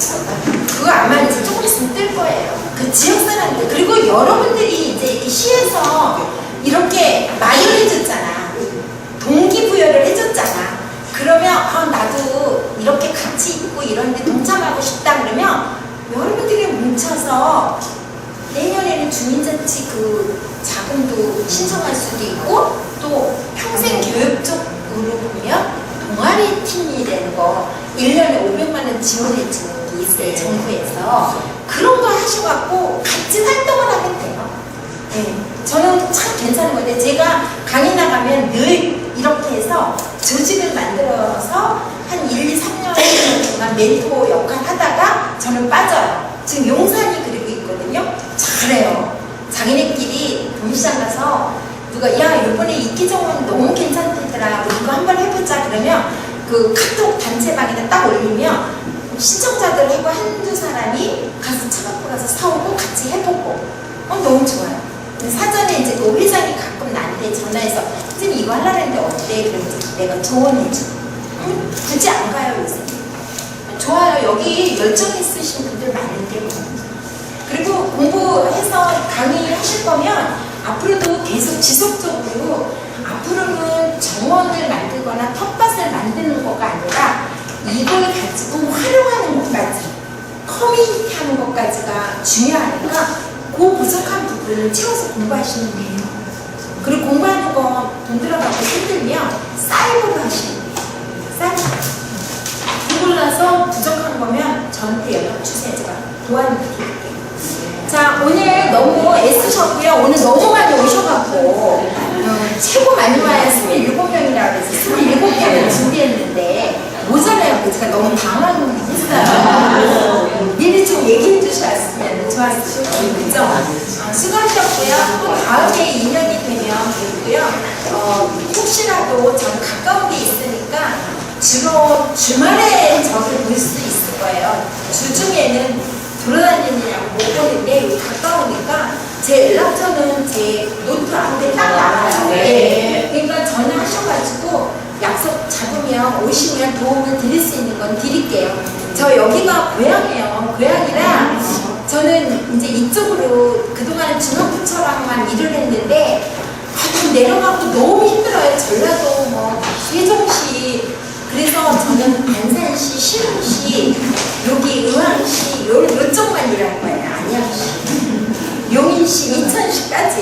그거 아마 이제 조금 있으면 뜰 거예요. 그 지역 사람들. 그리고 여러분들이 이제 이렇게 시에서 이렇게 마련해줬잖아. 동기부여를 해줬잖아. 그러면 나도 이렇게 같이 있고 이런데 동참하고 싶다 그러면 여러분들이 뭉쳐서 내년에는 주민자치 그 자금도 신청할 수도 있고 또 평생 교육 쪽으로 보면 동아리 팀이라는 거 1년에 500만 원 지원해 주는 게 있어요. 정부에서. 그런 거 하셔갖고 같이 활동을 하면 돼요. 네. 저는 참 괜찮은 건데 제가 강의 나가면 늘 이렇게 해서 조직을 만들어서 한 1, 2, 3년 동안 멘토 역할 하다가 저는 빠져요. 지금 용산이 그리고 있거든요. 잘해요. 자기네끼리 동시장 가서 누가 야 이번에 이기정원 너무 괜찮더라 이거 한번 해보자 그러면 그 카톡 단체방에다 딱 올리면 신청자들하고 한두 사람이 가서 차 갖고 가서 사오고 같이 해보고 너무 좋아요. 사전에 이제 그 회장이 가끔 나한테 전화해서 선생님 이거 하려고 했는데 어때? 그랬더니 내가 조언해줘. 굳이 안 가요 요새. 좋아요. 여기 열정 있으신 분들 많은데 그리고 공부해서 강의하실 거면 앞으로도 계속 지속적으로 앞으로는 정원을 만들거나 텃밭을 만드는 거가 아니라 이걸 가지고 활용하는 것까지 커뮤니티 하는 것까지가 중요하니까 그 부족한 부분을 채워서 공부하시면 돼요. 그리고 공부하는 거 돈 들어가고 힘들면 사이버로 하시면 돼요. 사이버. 그러고 나서 부족한 거면 저한테 연락 주세요. 제가 도와드릴게요. 자, 오늘 너무 애쓰셨고요. 오늘 너무 많이 오셔갖고 최고 많이 와야 27명이라고 해서 27명을 준비했는데 모자라요. 제가 너무 당황했어요. 미리 좀 얘기해 주셨으면 좋았을 텐데 그죠? 수고하셨고요. 또 다음에 인연이 되면 뵙고요. 혹시라도 저는 가까운 데 있으니까 주로 주말에 저를 볼 수 있을 거예요. 주중에는 돌아다니느냐고 못 보는데 가까우니까 제 연락처는 제 노트 앞에 딱 나와요. 네. 그러니까 전화하셔가지고 약속 잡으면 오시면 도움을 드릴 수 있는 건 드릴게요. 저 여기가 고향이에요. 고향이라 저는 이제 이쪽으로 그동안 중앙부처랑만 일을 했는데 좀 내려가고 너무 힘들어요. 전라도 뭐 세종시 그래서 저는 안산시, 신흥시, 여기 의왕시 요쪽만 일할 거예요. 안양시, 용인시, 이천시까지.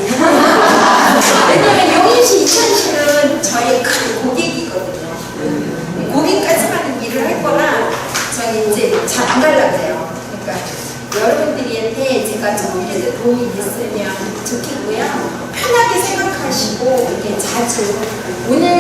왜냐면 용인시, 이천시는 저희 큰 고객이거든요. 거기까지만 일을 할 거라 저희 이제 잘 안 가려고 해요. 그러니까 여러분들한테 제가 조금이라도 도움이 됐으면 좋겠고요. 편하게 생각하시고 이렇게 자주 오늘